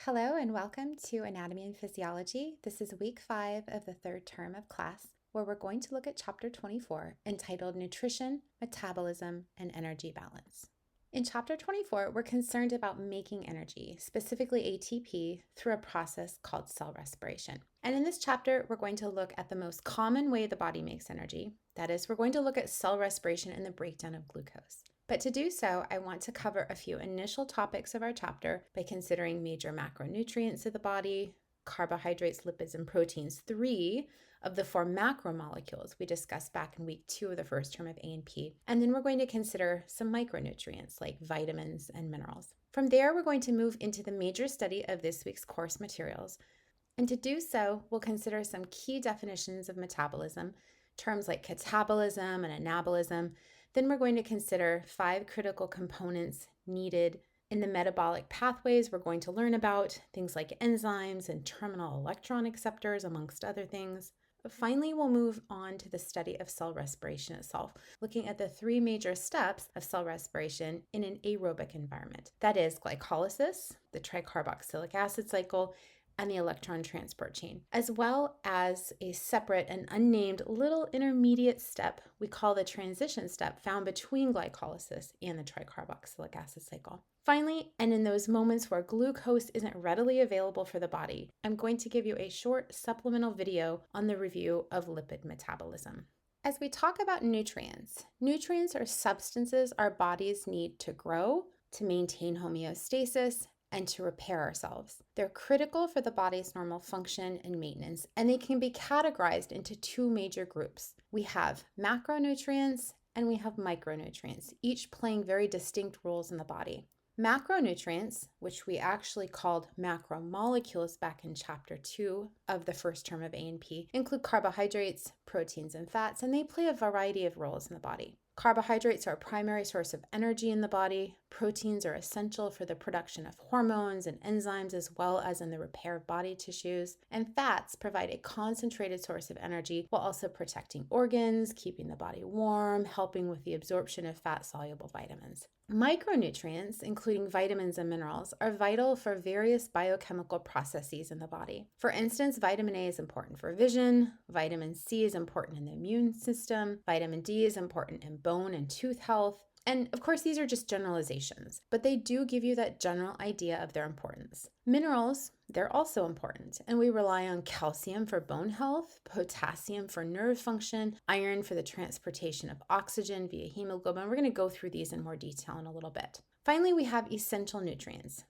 Hello and welcome to Anatomy and Physiology. This is week 5 of the third term of class, where we're going to look at chapter 24 entitled Nutrition, Metabolism, and Energy Balance. In chapter 24, we're concerned about making energy, specifically ATP, through a process called cell respiration. And in this chapter, we're going to look at the most common way the body makes energy. That is, we're going to look at cell respiration and the breakdown of glucose. But to do so, I want to cover a few initial topics of our chapter by considering major macronutrients of the body, carbohydrates, lipids, and proteins, 3 of the 4 macromolecules we discussed back in week 2 of the first term of A&P. And then we're going to consider some micronutrients like vitamins and minerals. From there, we're going to move into the major study of this week's course materials. And to do so, we'll consider some key definitions of metabolism, terms like catabolism and anabolism. Then we're going to consider 5 critical components needed in the metabolic pathways we're going to learn about, things like enzymes and terminal electron acceptors, amongst other things. Finally, we'll move on to the study of cell respiration itself, looking at the 3 major steps of cell respiration in an aerobic environment. That is glycolysis, the tricarboxylic acid cycle, and the electron transport chain, as well as a separate and unnamed little intermediate step we call the transition step found between glycolysis and the tricarboxylic acid cycle. Finally, and in those moments where glucose isn't readily available for the body, I'm going to give you a short supplemental video on the review of lipid metabolism. As we talk about nutrients are substances our bodies need to grow, to maintain homeostasis, and to repair ourselves. They're critical for the body's normal function and maintenance, and they can be categorized into 2 major groups. We have macronutrients and we have micronutrients, each playing very distinct roles in the body. Macronutrients, which we actually called macromolecules back in chapter 2 of the first term of A&P, include carbohydrates, proteins, and fats, and they play a variety of roles in the body. Carbohydrates are a primary source of energy in the body. Proteins are essential for the production of hormones and enzymes, as well as in the repair of body tissues. And fats provide a concentrated source of energy while also protecting organs, keeping the body warm, helping with the absorption of fat-soluble vitamins. Micronutrients, including vitamins and minerals, are vital for various biochemical processes in the body. For instance, vitamin A is important for vision, vitamin C is important in the immune system, vitamin D is important in bone and tooth health. And of course, these are just generalizations, but they do give you that general idea of their importance. Minerals, they're also important, and we rely on calcium for bone health, potassium for nerve function, iron for the transportation of oxygen via hemoglobin. We're going to go through these in more detail in a little bit. Finally, we have essential nutrients.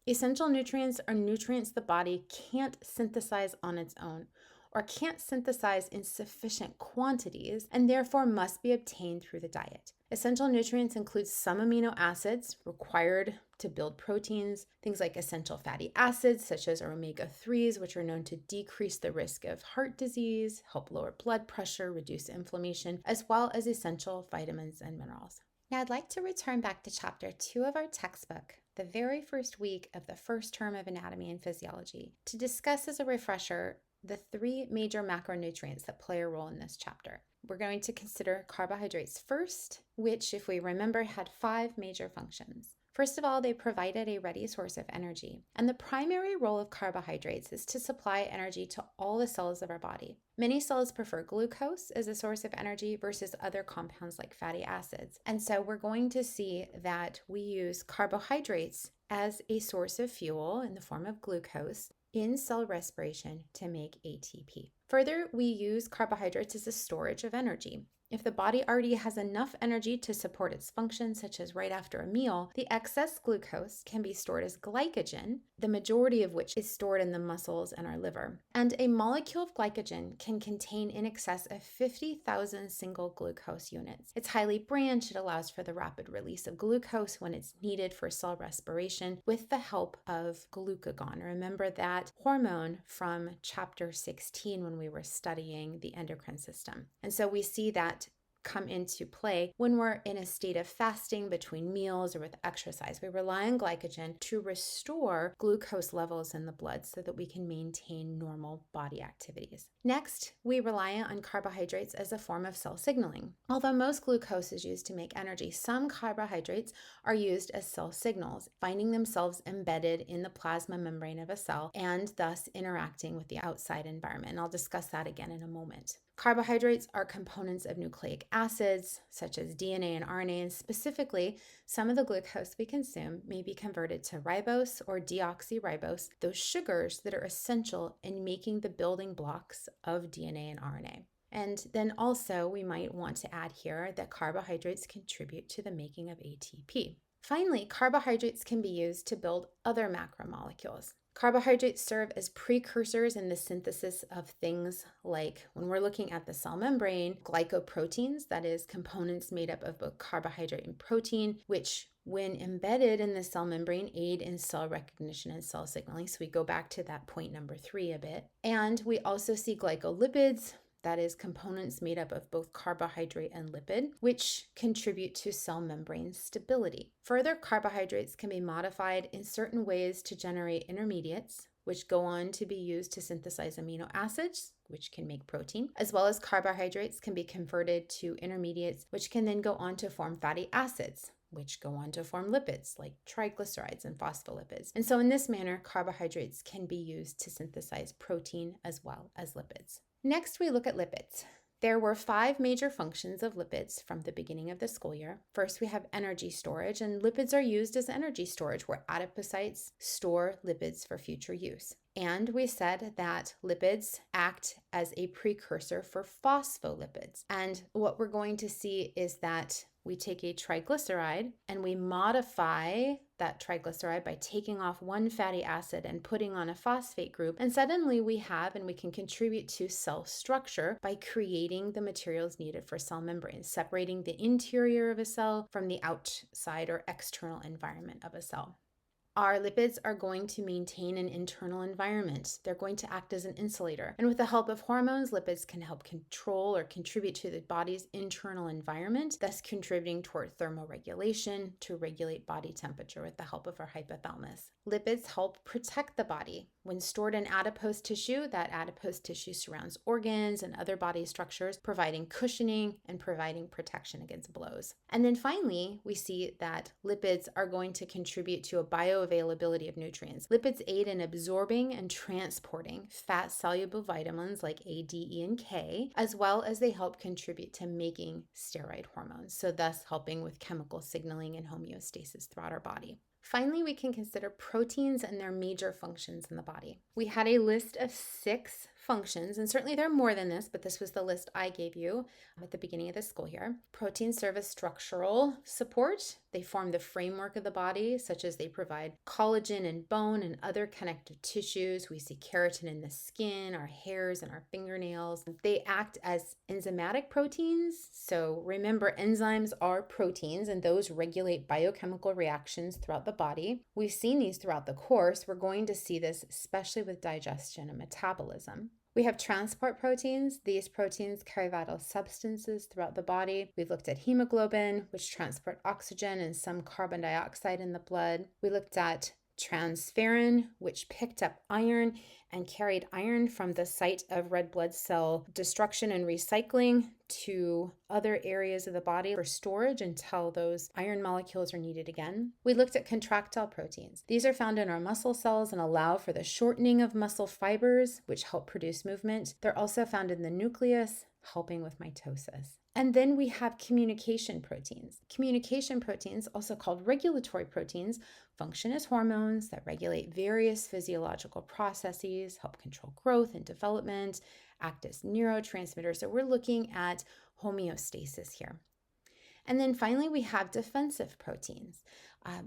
Essential nutrients are nutrients the body can't synthesize on its own, or can't synthesize in sufficient quantities, and therefore must be obtained through the diet. Essential nutrients include some amino acids required to build proteins, things like essential fatty acids such as omega-3s, which are known to decrease the risk of heart disease, help lower blood pressure, reduce inflammation, as well as essential vitamins and minerals. Now I'd like to return back to chapter 2 of our textbook, the very first week of the first term of Anatomy and Physiology, to discuss as a refresher the 3 major macronutrients that play a role in this chapter. We're going to consider carbohydrates first, which, if we remember, had 5 major functions. First of all, they provided a ready source of energy, and the primary role of carbohydrates is to supply energy to all the cells of our body. Many cells prefer glucose as a source of energy versus other compounds like fatty acids, and so we're going to see that we use carbohydrates as a source of fuel in the form of glucose in cell respiration to make ATP. Further, we use carbohydrates as a storage of energy. If the body already has enough energy to support its functions, such as right after a meal, the excess glucose can be stored as glycogen, the majority of which is stored in the muscles and our liver. And a molecule of glycogen can contain in excess of 50,000 single glucose units. It's highly branched. It allows for the rapid release of glucose when it's needed for cell respiration with the help of glucagon. Remember that hormone from chapter 16 when we were studying the endocrine system. And so we see that come into play when we're in a state of fasting between meals or with exercise. We rely on glycogen to restore glucose levels in the blood so that we can maintain normal body activities. Next, we rely on carbohydrates as a form of cell signaling. Although most glucose is used to make energy, some carbohydrates are used as cell signals, finding themselves embedded in the plasma membrane of a cell and thus interacting with the outside environment. And I'll discuss that again in a moment. Carbohydrates are components of nucleic acids, such as DNA and RNA, and specifically, some of the glucose we consume may be converted to ribose or deoxyribose, those sugars that are essential in making the building blocks of DNA and RNA. And then also, we might want to add here that carbohydrates contribute to the making of ATP. Finally, carbohydrates can be used to build other macromolecules. Carbohydrates serve as precursors in the synthesis of things like, when we're looking at the cell membrane, glycoproteins, that is, components made up of both carbohydrate and protein, which, when embedded in the cell membrane, aid in cell recognition and cell signaling. So we go back to that point number 3 a bit. And we also see glycolipids, that is, components made up of both carbohydrate and lipid, which contribute to cell membrane stability. Further, carbohydrates can be modified in certain ways to generate intermediates, which go on to be used to synthesize amino acids, which can make protein, as well as carbohydrates can be converted to intermediates, which can then go on to form fatty acids, which go on to form lipids like triglycerides and phospholipids. And so in this manner, carbohydrates can be used to synthesize protein as well as lipids. Next, we look at lipids. There were 5 major functions of lipids from the beginning of the school year. First, we have energy storage, and lipids are used as energy storage where adipocytes store lipids for future use. And we said that lipids act as a precursor for phospholipids. And what we're going to see is that we take a triglyceride and we modify that triglyceride by taking off one fatty acid and putting on a phosphate group. And suddenly we can contribute to cell structure by creating the materials needed for cell membranes, separating the interior of a cell from the outside or external environment of a cell. Our lipids are going to maintain an internal environment. They're going to act as an insulator. And with the help of hormones, lipids can help control or contribute to the body's internal environment, thus contributing toward thermoregulation to regulate body temperature with the help of our hypothalamus. Lipids help protect the body. When stored in adipose tissue, that adipose tissue surrounds organs and other body structures, providing cushioning and providing protection against blows. And then finally, we see that lipids are going to contribute to a bioavailability of nutrients. Lipids aid in absorbing and transporting fat-soluble vitamins like A, D, E, and K, as well as they help contribute to making steroid hormones, so thus helping with chemical signaling and homeostasis throughout our body. Finally, we can consider proteins and their major functions in the body. We had a list of 6 functions, and certainly there are more than this, but this was the list I gave you at the beginning of the school year. Proteins serve as structural support. They form the framework of the body, such as they provide collagen in bone and other connective tissues. We see keratin in the skin, our hairs, and our fingernails. They act as enzymatic proteins. So remember, enzymes are proteins, and those regulate biochemical reactions throughout the body. We've seen these throughout the course. We're going to see this especially with digestion and metabolism. We have transport proteins. These proteins carry vital substances throughout the body. We've looked at hemoglobin, which transport oxygen and some carbon dioxide in the blood. We looked at transferrin, which picked up iron and carried iron from the site of red blood cell destruction and recycling to other areas of the body for storage until those iron molecules are needed again. We looked at contractile proteins. These are found in our muscle cells and allow for the shortening of muscle fibers, which help produce movement. They're also found in the nucleus, helping with mitosis. And then we have communication proteins. Communication proteins, also called regulatory proteins, function as hormones that regulate various physiological processes, help control growth and development, act as neurotransmitters. So we're looking at homeostasis here. And then finally, we have defensive proteins.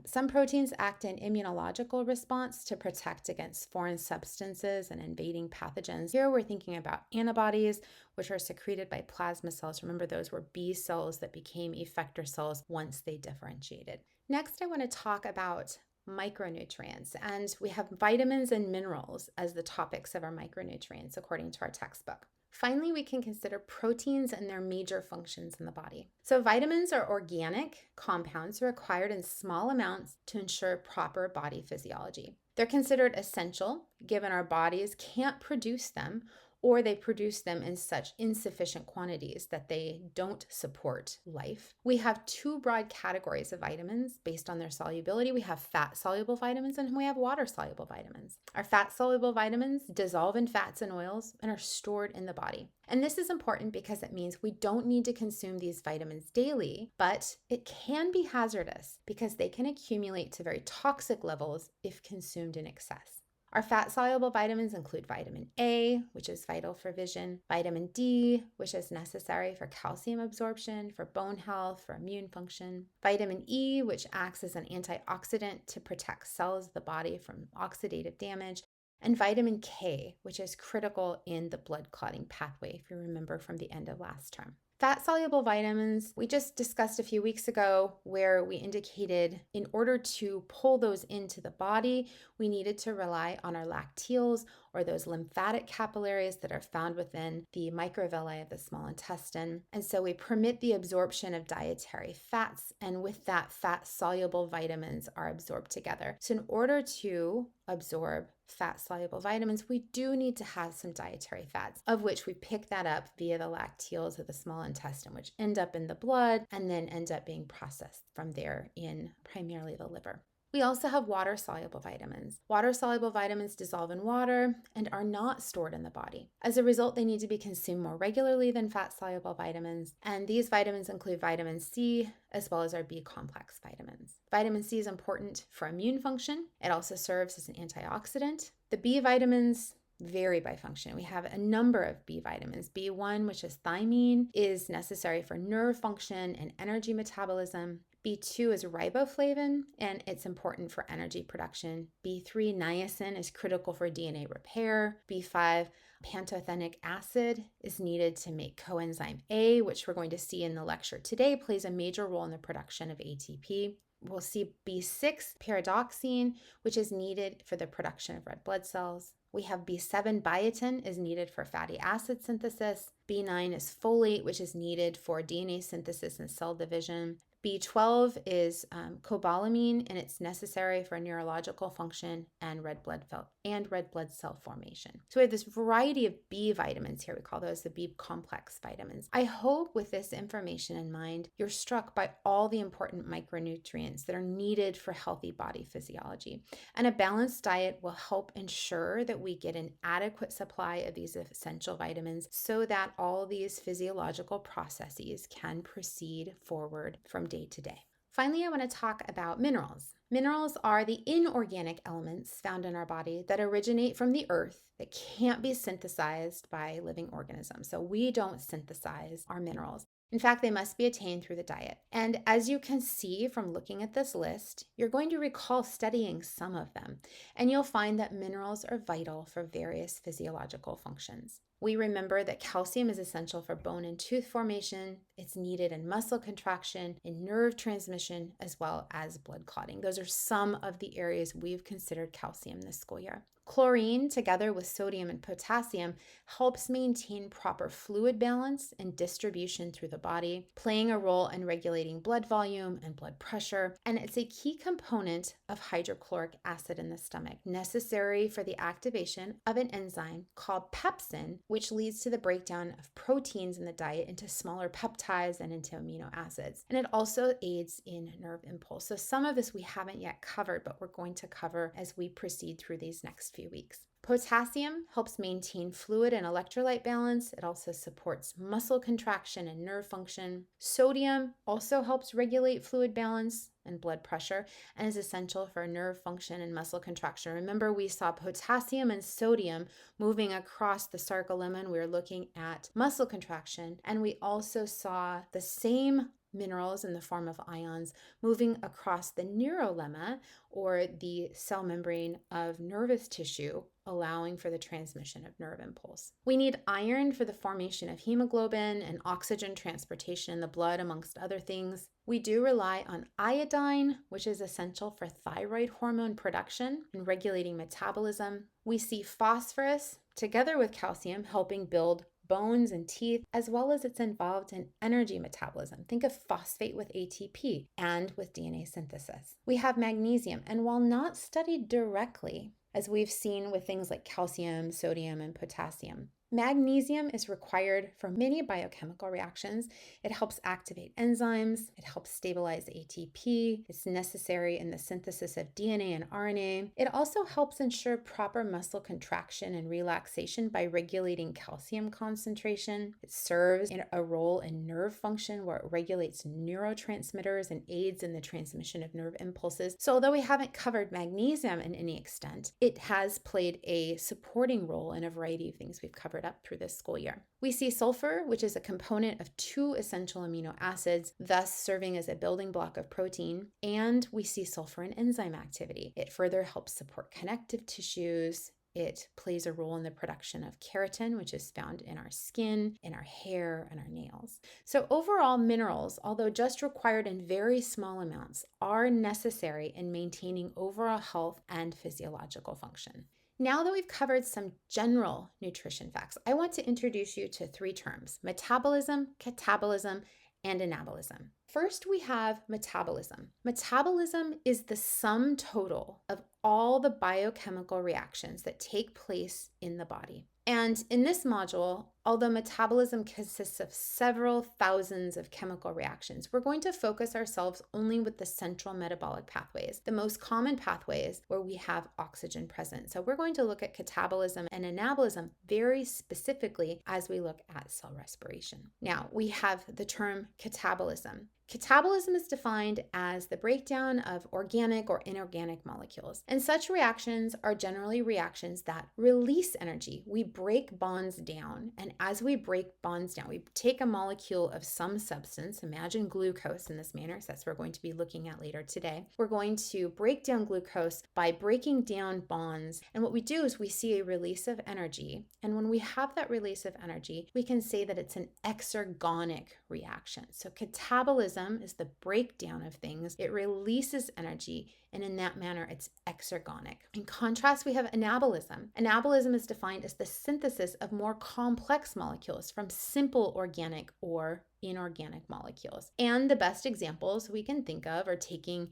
Some proteins act in immunological response to protect against foreign substances and invading pathogens. Here we're thinking about antibodies, which are secreted by plasma cells. Remember, those were B cells that became effector cells once they differentiated. Next, I want to talk about micronutrients, and we have vitamins and minerals as the topics of our micronutrients according to our textbook. Finally, we can consider proteins and their major functions in the body. So vitamins are organic compounds required in small amounts to ensure proper body physiology. They're considered essential given our bodies can't produce them, or they produce them in such insufficient quantities that they don't support life. We have two broad categories of vitamins based on their solubility. We have fat-soluble vitamins and we have water-soluble vitamins. Our fat-soluble vitamins dissolve in fats and oils and are stored in the body. And this is important because it means we don't need to consume these vitamins daily, but it can be hazardous because they can accumulate to very toxic levels if consumed in excess. Our fat-soluble vitamins include vitamin A, which is vital for vision, vitamin D, which is necessary for calcium absorption, for bone health, for immune function, vitamin E, which acts as an antioxidant to protect cells of the body from oxidative damage, and vitamin K, which is critical in the blood clotting pathway, if you remember from the end of last term. Fat-soluble vitamins, we just discussed a few weeks ago where we indicated in order to pull those into the body, we needed to rely on our lacteals, or those lymphatic capillaries that are found within the microvilli of the small intestine. And so we permit the absorption of dietary fats, and with that, fat-soluble vitamins are absorbed together. So in order to absorb fat-soluble vitamins, we do need to have some dietary fats, of which we pick that up via the lacteals of the small intestine, which end up in the blood and then end up being processed from there in primarily the liver. We also have water-soluble vitamins. Water-soluble vitamins dissolve in water and are not stored in the body. As a result, they need to be consumed more regularly than fat-soluble vitamins, and these vitamins include vitamin C as well as our B complex vitamins. Vitamin C is important for immune function. It also serves as an antioxidant. The B vitamins vary by function. We have a number of B vitamins. B1, which is thiamine, is necessary for nerve function and energy metabolism. B2 is riboflavin, and it's important for energy production. B3, niacin, is critical for DNA repair. B5, pantothenic acid, is needed to make coenzyme A, which we're going to see in the lecture today, plays a major role in the production of ATP. We'll see B6, pyridoxine, which is needed for the production of red blood cells. We have B7, biotin, is needed for fatty acid synthesis. B9 is folate, which is needed for DNA synthesis and cell division. B12 is cobalamin, and it's necessary for neurological function and red blood cell formation. So we have this variety of B vitamins here. We call those the B complex vitamins. I hope with this information in mind, you're struck by all the important micronutrients that are needed for healthy body physiology. And a balanced diet will help ensure that we get an adequate supply of these essential vitamins so that all these physiological processes can proceed forward from day to day. Finally, I want to talk about minerals. Minerals are the inorganic elements found in our body that originate from the earth that can't be synthesized by living organisms. So we don't synthesize our minerals. In fact, they must be attained through the diet. And as you can see from looking at this list, you're going to recall studying some of them, and you'll find that minerals are vital for various physiological functions. We remember that calcium is essential for bone and tooth formation. It's needed in muscle contraction, in nerve transmission, as well as blood clotting. Those are some of the areas we've considered calcium this school year. Chlorine, together with sodium and potassium, helps maintain proper fluid balance and distribution through the body, playing a role in regulating blood volume and blood pressure. And it's a key component of hydrochloric acid in the stomach, necessary for the activation of an enzyme called pepsin, which leads to the breakdown of proteins in the diet into smaller peptides and into amino acids. And it also aids in nerve impulse. So some of this we haven't yet covered, but we're going to cover as we proceed through these next few weeks. Potassium helps maintain fluid and electrolyte balance. It also supports muscle contraction and nerve function. Sodium also helps regulate fluid balance and blood pressure and is essential for nerve function and muscle contraction. Remember, we saw potassium and sodium moving across the sarcolemma. We were looking at muscle contraction, and we also saw the same minerals in the form of ions moving across the neurolemma, or the cell membrane of nervous tissue, allowing for the transmission of nerve impulse. We need iron for the formation of hemoglobin and oxygen transportation in the blood, amongst other things. We do rely on iodine, which is essential for thyroid hormone production and regulating metabolism. We see phosphorus together with calcium helping build bones and teeth, as well as it's involved in energy metabolism. Think of phosphate with ATP and with DNA synthesis. We have magnesium, and while not studied directly, as we've seen with things like calcium, sodium, and potassium, magnesium is required for many biochemical reactions. It helps activate enzymes. It helps stabilize ATP. It's necessary in the synthesis of DNA and RNA. It also helps ensure proper muscle contraction and relaxation by regulating calcium concentration. It serves a role in nerve function where it regulates neurotransmitters and aids in the transmission of nerve impulses. So although we haven't covered magnesium in any extent, it has played a supporting role in a variety of things we've covered up through this school year. We see sulfur, which is a component of 2 essential amino acids, thus serving as a building block of protein, and we see sulfur in enzyme activity. It further helps support connective tissues. It plays a role in the production of keratin, which is found in our skin, in our hair, and our nails. So overall, minerals, although just required in very small amounts, are necessary in maintaining overall health and physiological function. Now that we've covered some general nutrition facts, I want to introduce you to 3 terms: metabolism, catabolism, and anabolism. First, we have metabolism. Metabolism is the sum total of all the biochemical reactions that take place in the body. And in this module, although metabolism consists of several thousands of chemical reactions, we're going to focus ourselves only with the central metabolic pathways, the most common pathways where we have oxygen present. So we're going to look at catabolism and anabolism very specifically as we look at cell respiration. Now, we have the term catabolism. Catabolism is defined as the breakdown of organic or inorganic molecules. And such reactions are generally reactions that release energy. We break bonds down. And as we break bonds down, we take a molecule of some substance, imagine glucose in this manner, so that's what we're going to be looking at later today. We're going to break down glucose by breaking down bonds. And what we do is we see a release of energy. And when we have that release of energy, we can say that it's an exergonic reaction. So catabolism is the breakdown of things. It releases energy, and in that manner, it's exergonic. In contrast, we have anabolism. Anabolism is defined as the synthesis of more complex molecules from simple organic or inorganic molecules. And the best examples we can think of are taking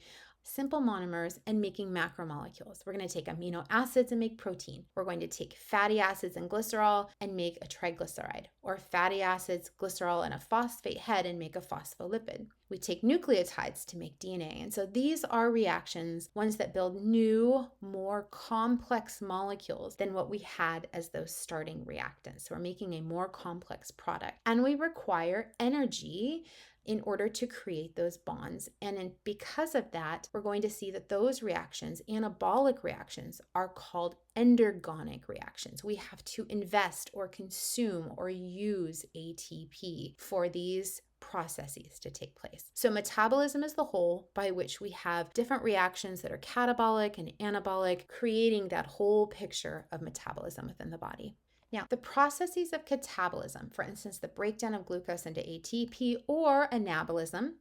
simple monomers and making macromolecules. We're going to take amino acids and make protein. We're going to take fatty acids and glycerol and make a triglyceride, or fatty acids, glycerol, and a phosphate head and make a phospholipid. We take nucleotides to make DNA. And so these are reactions, ones that build new, more complex molecules than what we had as those starting reactants. So we're making a more complex product. And we require energy in order to create those bonds. And because of that, we're going to see that those reactions, anabolic reactions, are called endergonic reactions. We have to invest or consume or use ATP for these processes to take place. So metabolism is the whole by which we have different reactions that are catabolic and anabolic, creating that whole picture of metabolism within the body. Now, the processes of catabolism, for instance, the breakdown of glucose into ATP, or anabolism,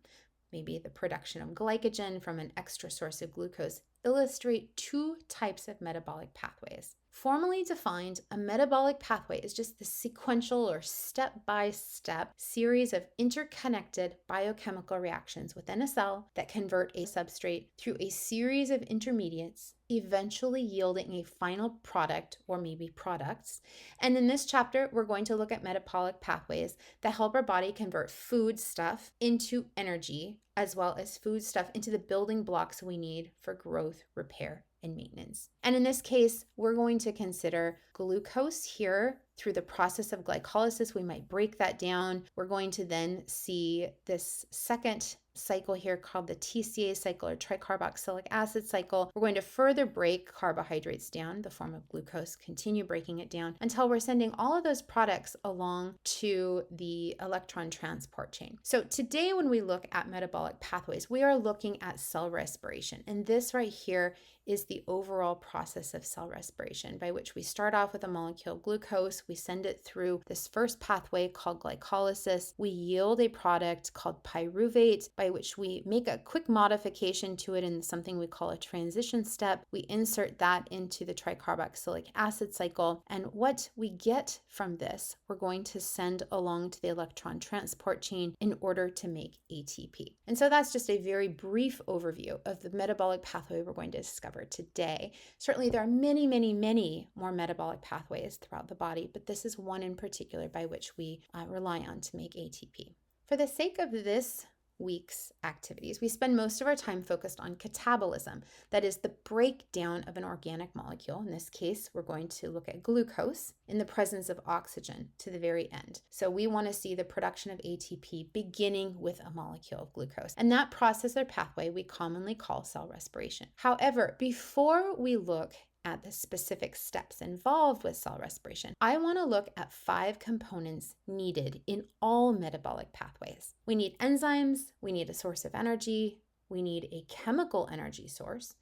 maybe the production of glycogen from an extra source of glucose, illustrate 2 types of metabolic pathways. Formally defined, a metabolic pathway is just the sequential or step-by-step series of interconnected biochemical reactions within a cell that convert a substrate through a series of intermediates, eventually yielding a final product or maybe products. And in this chapter, we're going to look at metabolic pathways that help our body convert food stuff into energy, as well as food stuff into the building blocks we need for growth, repair, and maintenance. And in this case, we're going to consider glucose here. Through the process of glycolysis, we might break that down. We're going to then see this second cycle here called the TCA cycle, or tricarboxylic acid cycle. We're going to further break carbohydrates down, the form of glucose, continue breaking it down until we're sending all of those products along to the electron transport chain. So today, when we look at metabolic pathways, we are looking at cell respiration. And this right here is the overall process of cell respiration, by which we start off with a molecule of glucose. we send it through this first pathway called glycolysis. We yield a product called pyruvate, by which we make a quick modification to it in something we call a transition step. We insert that into the tricarboxylic acid cycle, and what we get from this, we're going to send along to the electron transport chain in order to make ATP. And so that's just a very brief overview of the metabolic pathway we're going to discover today. Certainly there are many, many, many more metabolic pathways throughout the body, but this is one in particular by which we rely on to make ATP. For the sake of this week's activities, we spend most of our time focused on catabolism, that is the breakdown of an organic molecule. In this case, we're going to look at glucose in the presence of oxygen to the very end. So we want to see the production of ATP beginning with a molecule of glucose. And that process or pathway we commonly call cell respiration. However, before we look at the specific steps involved with cell respiration, I want to look at 5 components needed in all metabolic pathways. We need enzymes, we need a source of energy, we need a chemical energy source,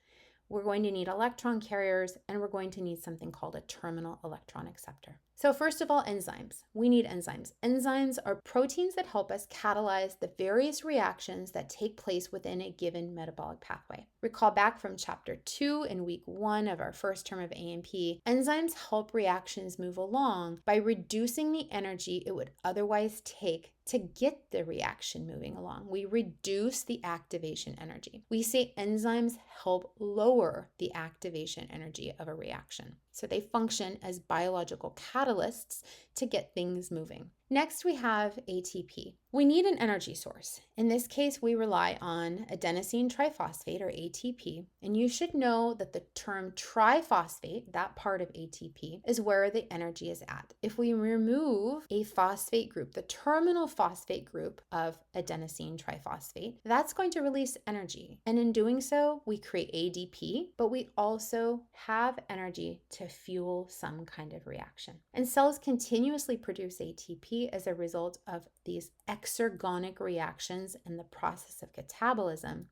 we're going to need electron carriers, and we're going to need something called a terminal electron acceptor. So first of all, enzymes. We need enzymes. Enzymes are proteins that help us catalyze the various reactions that take place within a given metabolic pathway. Recall back from chapter 2 in week 1 of our first term of A&PIII, enzymes help reactions move along by reducing the energy it would otherwise take to get the reaction moving along. We reduce the activation energy. We say enzymes help lower the activation energy of a reaction. So they function as biological catalysts to get things moving. Next, we have ATP. We need an energy source. In this case, we rely on adenosine triphosphate, or ATP, and you should know that the term triphosphate, that part of ATP, is where the energy is at. If we remove a phosphate group, the terminal phosphate group of adenosine triphosphate, that's going to release energy. And in doing so, we create ADP, but we also have energy to fuel some kind of reaction. And cells continuously produce ATP as a result of these exergonic reactions in the process of catabolism,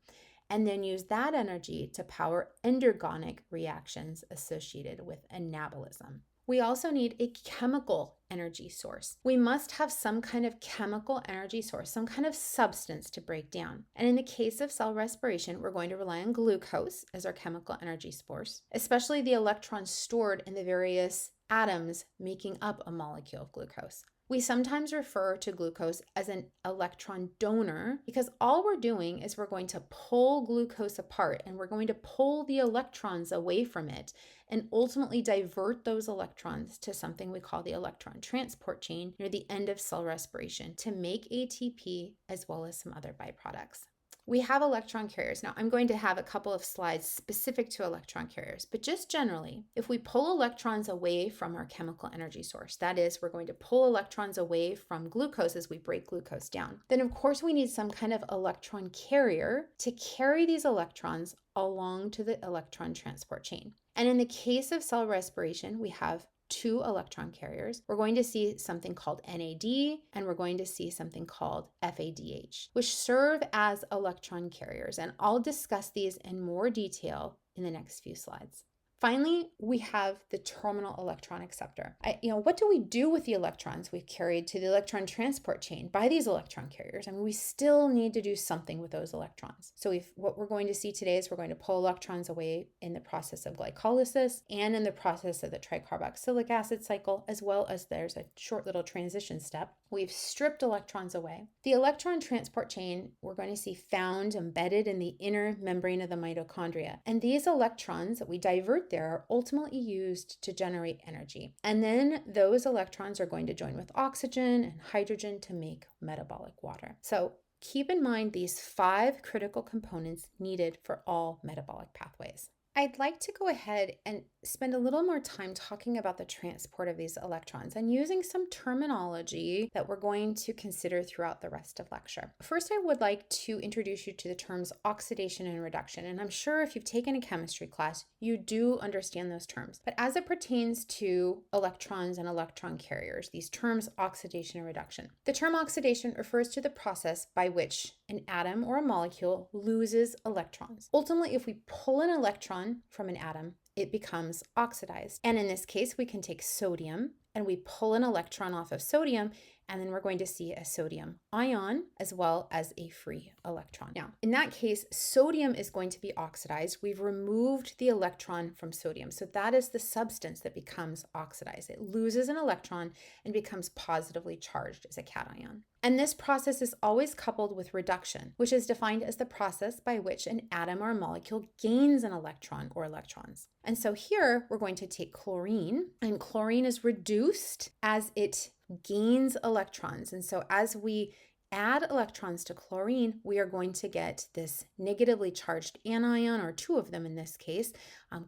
and then use that energy to power endergonic reactions associated with anabolism. We also need a chemical energy source. We must have some kind of chemical energy source, some kind of substance to break down. And in the case of cell respiration, we're going to rely on glucose as our chemical energy source, especially the electrons stored in the various atoms making up a molecule of glucose. We sometimes refer to glucose as an electron donor because all we're doing is we're going to pull glucose apart and we're going to pull the electrons away from it and ultimately divert those electrons to something we call the electron transport chain near the end of cell respiration to make ATP as well as some other byproducts. We have electron carriers. Now, I'm going to have a couple of slides specific to electron carriers, but just generally, if we pull electrons away from our chemical energy source, that is, we're going to pull electrons away from glucose as we break glucose down, then of course we need some kind of electron carrier to carry these electrons along to the electron transport chain. And in the case of cell respiration, we have 2 electron carriers. We're going to see something called NAD and we're going to see something called FADH, which serve as electron carriers. And I'll discuss these in more detail in the next few slides. Finally, we have the terminal electron acceptor. What do we do with the electrons we've carried to the electron transport chain by these electron carriers? We still need to do something with those electrons. So what we're going to see today is we're going to pull electrons away in the process of glycolysis and in the process of the tricarboxylic acid cycle, as well as there's a short little transition step. We've stripped electrons away. The electron transport chain we're going to see found embedded in the inner membrane of the mitochondria. And these electrons that we divert there are ultimately used to generate energy. And then those electrons are going to join with oxygen and hydrogen to make metabolic water. So keep in mind these 5 critical components needed for all metabolic pathways. I'd like to go ahead and spend a little more time talking about the transport of these electrons and using some terminology that we're going to consider throughout the rest of lecture. First, I would like to introduce you to the terms oxidation and reduction. And I'm sure if you've taken a chemistry class, you do understand those terms. But as it pertains to electrons and electron carriers, these terms oxidation and reduction. The term oxidation refers to the process by which an atom or a molecule loses electrons. Ultimately, if we pull an electron from an atom, it becomes oxidized. And in this case, we can take sodium and we pull an electron off of sodium, and then we're going to see a sodium ion as well as a free electron. Now, in that case, sodium is going to be oxidized. We've removed the electron from sodium. So that is the substance that becomes oxidized. It loses an electron and becomes positively charged as a cation. And this process is always coupled with reduction, which is defined as the process by which an atom or a molecule gains an electron or electrons. And so here we're going to take chlorine, and chlorine is reduced as it gains electrons. And so as we add electrons to chlorine, we are going to get this negatively charged anion, or two of them in this case,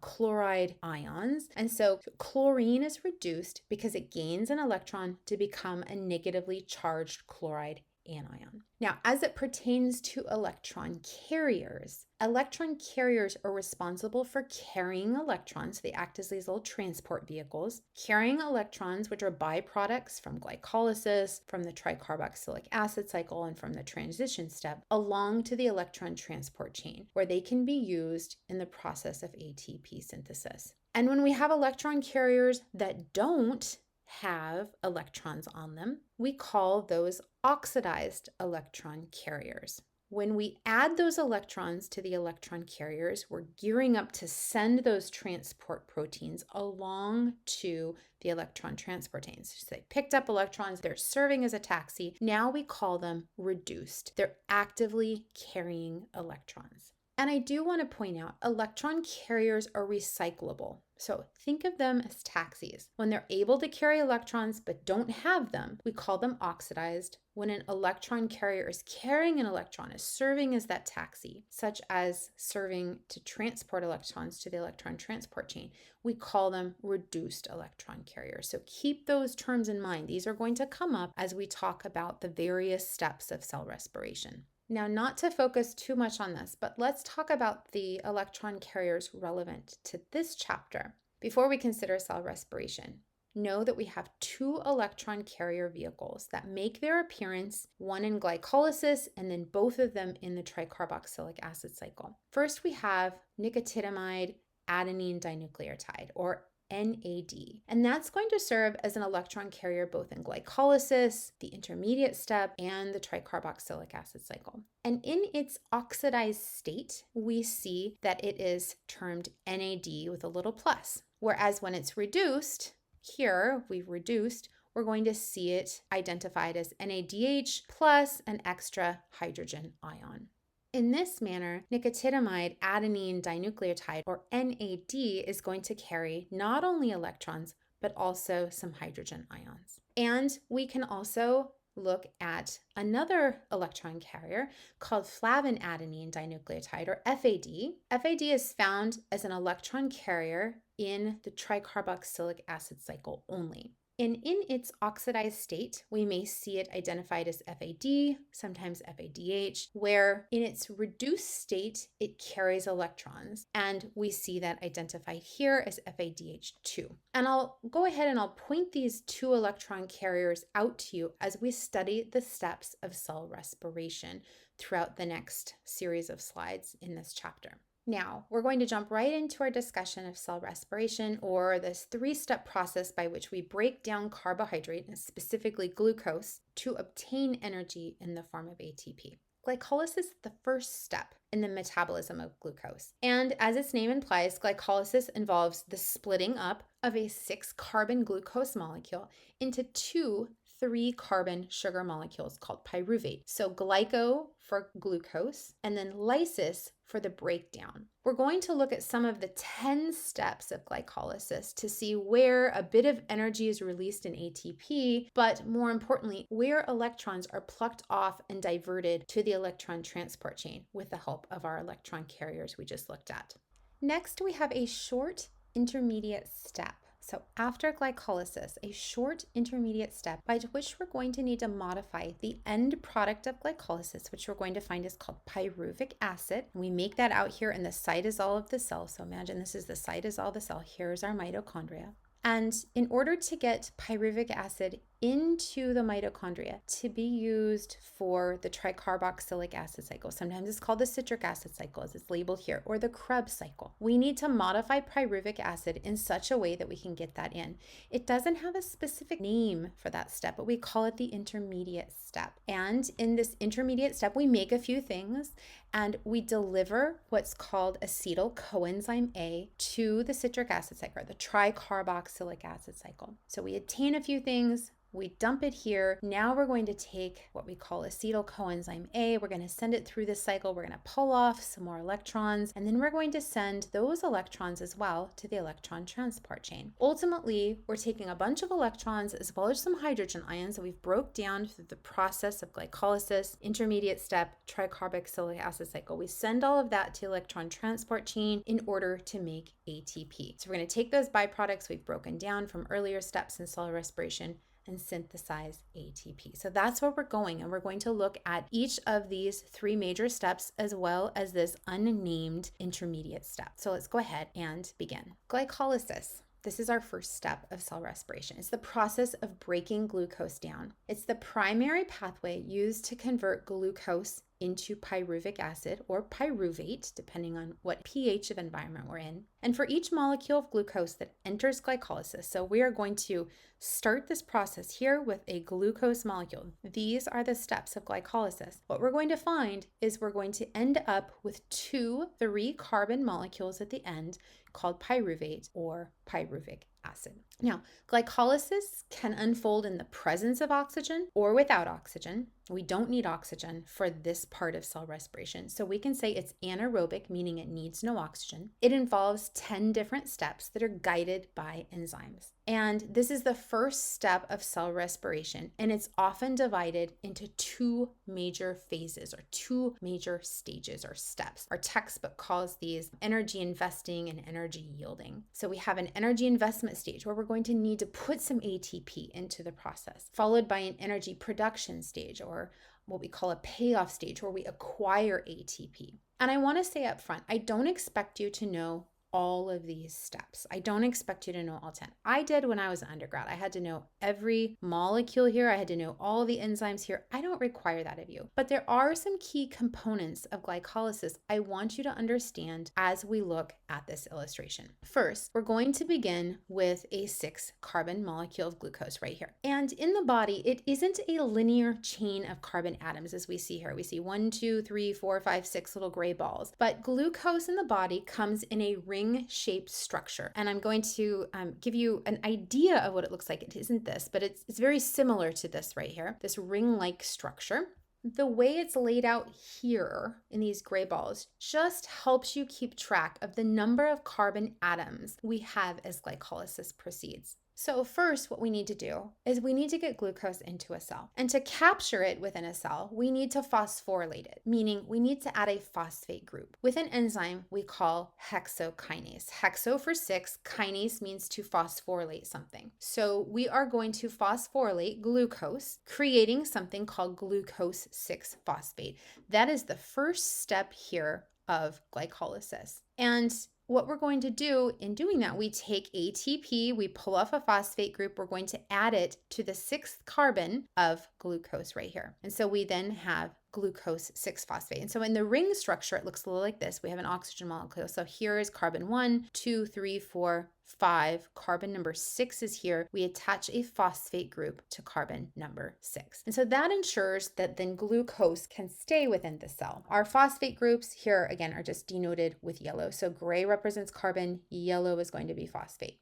chloride ions. And so chlorine is reduced because it gains an electron to become a negatively charged chloride anion. Now, as it pertains to electron carriers are responsible for carrying electrons. They act as these little transport vehicles, carrying electrons, which are byproducts from glycolysis, from the tricarboxylic acid cycle, and from the transition step, along to the electron transport chain, where they can be used in the process of ATP synthesis. And when we have electron carriers that don't have electrons on them, we call those oxidized electron carriers. When we add those electrons to the electron carriers, we're gearing up to send those transport proteins along to the electron transport chains. So they picked up electrons, they're serving as a taxi. Now we call them reduced. They're actively carrying electrons. And I do want to point out, electron carriers are recyclable. So think of them as taxis. When they're able to carry electrons but don't have them, we call them oxidized. When an electron carrier is carrying an electron, is serving as that taxi, such as serving to transport electrons to the electron transport chain, we call them reduced electron carriers. So keep those terms in mind. These are going to come up as we talk about the various steps of cell respiration. Now, not to focus too much on this, but let's talk about the electron carriers relevant to this chapter. Before we consider cell respiration, know that we have two electron carrier vehicles that make their appearance, one in glycolysis and then both of them in the tricarboxylic acid cycle. First, we have nicotinamide adenine dinucleotide, or NAD. And that's going to serve as an electron carrier both in glycolysis, the intermediate step, and the tricarboxylic acid cycle. And in its oxidized state, we see that it is termed NAD with a little plus. Whereas when it's reduced, here we've reduced, we're going to see it identified as NADH plus an extra hydrogen ion. In this manner, nicotinamide adenine dinucleotide, or NAD, is going to carry not only electrons, but also some hydrogen ions. And we can also look at another electron carrier called flavin adenine dinucleotide, or FAD. FAD is found as an electron carrier in the tricarboxylic acid cycle only. And in its oxidized state, we may see it identified as FAD, sometimes FADH, where in its reduced state, it carries electrons. And we see that identified here as FADH2. And I'll go ahead and I'll point these two electron carriers out to you as we study the steps of cell respiration throughout the next series of slides in this chapter. Now, we're going to jump right into our discussion of cell respiration, or this three-step process by which we break down carbohydrate, and specifically glucose, to obtain energy in the form of ATP. Glycolysis is the first step in the metabolism of glucose. And as its name implies, glycolysis involves the splitting up of a 6-carbon glucose molecule into two 3-carbon sugar molecules called pyruvate. So glyco for glucose, and then lysis for the breakdown. We're going to look at some of the 10 steps of glycolysis to see where a bit of energy is released in ATP, but more importantly, where electrons are plucked off and diverted to the electron transport chain with the help of our electron carriers we just looked at. Next, we have a short intermediate step. So after glycolysis, a short intermediate step by which we're going to need to modify the end product of glycolysis, which we're going to find is called pyruvic acid. And we make that out here in the cytosol of the cell. So imagine this is the cytosol of the cell. Here's our mitochondria. And in order to get pyruvic acid into the mitochondria to be used for the tricarboxylic acid cycle. Sometimes it's called the citric acid cycle, as it's labeled here, or the Krebs cycle. We need to modify pyruvic acid in such a way that we can get that in. It doesn't have a specific name for that step, but we call it the intermediate step. And in this intermediate step, we make a few things and we deliver what's called acetyl coenzyme A to the citric acid cycle, the tricarboxylic acid cycle. So we attain a few things. We dump it here. Now we're going to take what we call acetyl coenzyme A. We're going to send it through the cycle. We're going to pull off some more electrons, and then we're going to send those electrons as well to the electron transport chain. Ultimately, we're taking a bunch of electrons as well as some hydrogen ions that we've broke down through the process of glycolysis, intermediate step, tricarboxylic acid cycle. We send all of that to the electron transport chain in order to make ATP. So we're going to take those byproducts we've broken down from earlier steps in cell respiration and synthesize ATP. So that's where we're going, and we're going to look at each of these three major steps as well as this unnamed intermediate step. So let's go ahead and begin. Glycolysis. This is our first step of cell respiration. It's the process of breaking glucose down. It's the primary pathway used to convert glucose into pyruvic acid or pyruvate, depending on what pH of environment we're in. And for each molecule of glucose that enters glycolysis, so we are going to start this process here with a glucose molecule. These are the steps of glycolysis. What we're going to find is we're going to end up with 2 3-carbon molecules at the end called pyruvate or pyruvic acid. Now, glycolysis can unfold in the presence of oxygen or without oxygen. We don't need oxygen for this part of cell respiration. So we can say it's anaerobic, meaning it needs no oxygen. It involves 10 different steps that are guided by enzymes. And this is the first step of cell respiration, and it's often divided into 2 major phases or 2 major stages or steps. Our textbook calls these energy investing and energy yielding. So we have an energy investment stage where we're going to need to put some ATP into the process, followed by an energy production stage, or what we call a payoff stage, where we acquire ATP. And I want to say up front, I don't expect you to know all of these steps. I don't expect you to know all 10. I did when I was an undergrad. I had to know every molecule here. I had to know all the enzymes here. I don't require that of you. But there are some key components of glycolysis I want you to understand as we look at this illustration. First, we're going to begin with a 6-carbon molecule of glucose right here. And in the body, it isn't a linear chain of carbon atoms as we see here. We see 1, 2, 3, 4, 5, 6 little gray balls. But glucose in the body comes in a ring-shaped structure. And I'm going to give you an idea of what it looks like. It isn't this, but it's very similar to this right here, this ring-like structure. The way it's laid out here in these gray balls just helps you keep track of the number of carbon atoms we have as glycolysis proceeds. So first, what we need to do is we need to get glucose into a cell. And to capture it within a cell, we need to phosphorylate it, meaning we need to add a phosphate group with an enzyme we call hexokinase. Hexo for 6, kinase means to phosphorylate something. So we are going to phosphorylate glucose, creating something called glucose 6-phosphate. That is the first step here of glycolysis. And what we're going to do in doing that, we take ATP, we pull off a phosphate group, we're going to add it to the 6th carbon of glucose right here. And so we then have glucose 6-phosphate. And so in the ring structure, it looks a little like this. We have an oxygen molecule. So here is carbon 1, 2, 3, 4, 5. Carbon number 6 is here. We attach a phosphate group to carbon number 6. And so that ensures that then glucose can stay within the cell. Our phosphate groups here, again, are just denoted with yellow. So gray represents carbon, yellow is going to be phosphate.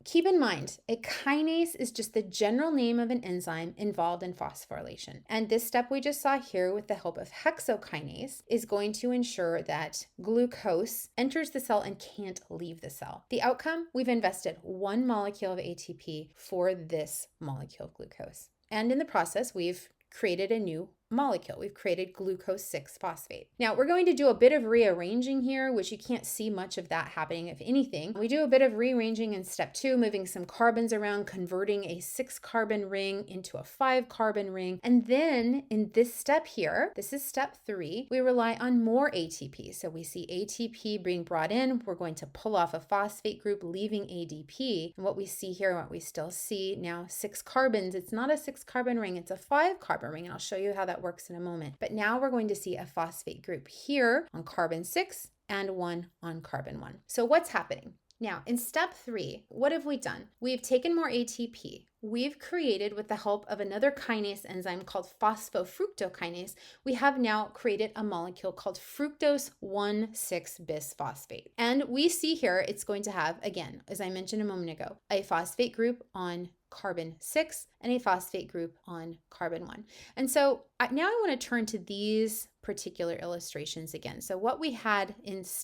Keep in mind, a kinase is just the general name of an enzyme involved in phosphorylation. And this step we just saw here with the help of hexokinase is going to ensure that glucose enters the cell and can't leave the cell. The outcome, we've invested 1 molecule of ATP for this molecule of glucose. And in the process, we've created a new molecule. We've created glucose 6-phosphate. Now we're going to do a bit of rearranging here, which you can't see much of that happening, if anything. We do a bit of rearranging in step 2, moving some carbons around, converting a 6-carbon ring into a 5-carbon ring. And then in this step here, this is step 3, we rely on more ATP. So we see ATP being brought in. We're going to pull off a phosphate group, leaving ADP. And what we see here, what we still see now, 6 carbons. It's not a 6-carbon ring, it's a 5-carbon ring. And I'll show you how that works in a moment. But now we're going to see a phosphate group here on carbon 6 and one on carbon 1. So what's happening? Now, in step 3, what have we done? We've taken more ATP. We've created, with the help of another kinase enzyme called phosphofructokinase, we have now created a molecule called fructose 1,6-bisphosphate. And we see here it's going to have, again, as I mentioned a moment ago, a phosphate group on carbon 6 and a phosphate group on carbon 1. And so now I want to turn to these particular illustrations again. So what we had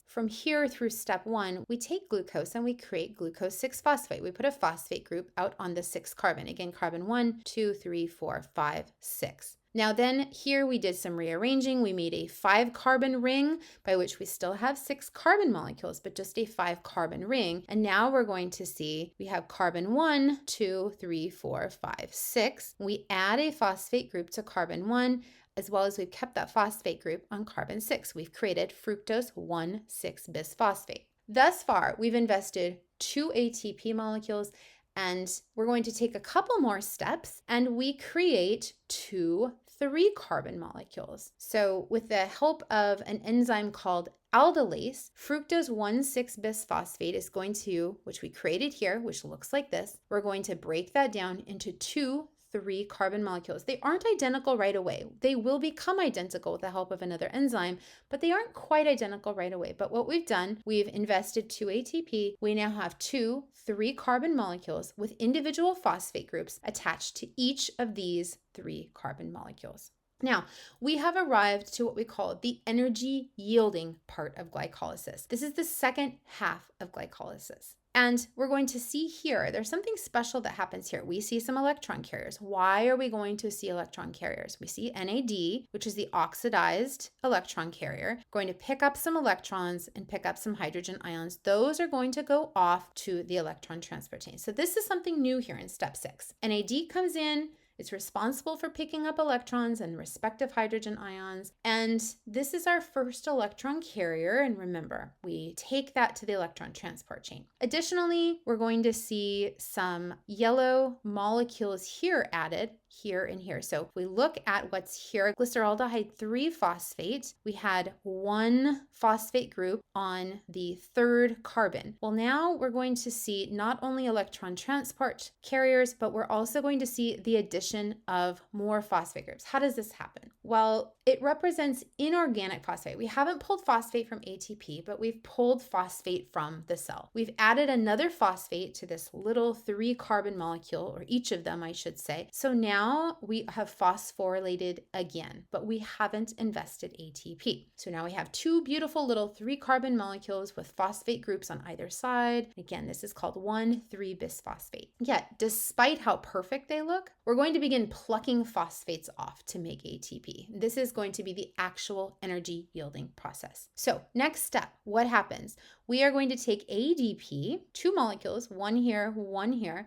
from here through step 1, we take glucose and we create glucose 6-phosphate. We put a phosphate group out on the 6th carbon. Again, carbon 1, 2, 3, 4, 5, 6. Now then here we did some rearranging. We made a 5-carbon ring by which we still have 6 carbon molecules, but just a 5-carbon ring. And now we're going to see we have carbon 1, 2, 3, 4, 5, 6. We add a phosphate group to carbon 1, as well as we've kept that phosphate group on carbon 6. We've created fructose 1,6-bisphosphate. Thus far, we've invested 2 ATP molecules, and we're going to take a couple more steps and we create 2 3-carbon molecules. So with the help of an enzyme called aldolase, fructose 1,6-bisphosphate is going to, which we created here, which looks like this, we're going to break that down into 2 3-carbon molecules. They aren't identical right away. They will become identical with the help of another enzyme, but they aren't quite identical right away. But what we've done, we've invested 2 ATP. We now have 2 3-carbon molecules with individual phosphate groups attached to each of these 3-carbon molecules. Now, we have arrived to what we call the energy yielding part of glycolysis. This is the second half of glycolysis. And we're going to see here, there's something special that happens here. We see some electron carriers. Why are we going to see electron carriers? We see NAD, which is the oxidized electron carrier, going to pick up some electrons and pick up some hydrogen ions. Those are going to go off to the electron transportase. So this is something new here in step 6. NAD comes in. It's responsible for picking up electrons and respective hydrogen ions. And this is our first electron carrier. And remember, we take that to the electron transport chain. Additionally, we're going to see some yellow molecules here added here and here. So if we look at what's here, glyceraldehyde 3-phosphate, we had 1 phosphate group on the 3rd carbon. Well, now we're going to see not only electron transport carriers, but we're also going to see the addition of more phosphate groups. How does this happen? Well, it represents inorganic phosphate. We haven't pulled phosphate from ATP, but we've pulled phosphate from the cell. We've added another phosphate to this little 3-carbon molecule, or each of them, I should say. So now we have phosphorylated again, but we haven't invested ATP. So now we have 2 beautiful little 3-carbon molecules with phosphate groups on either side. Again, this is called 1,3-bisphosphate. Yet, despite how perfect they look, we're going to begin plucking phosphates off to make ATP. This is going to be the actual energy yielding process. So next step, what happens? We are going to take ADP, 2 molecules, one here,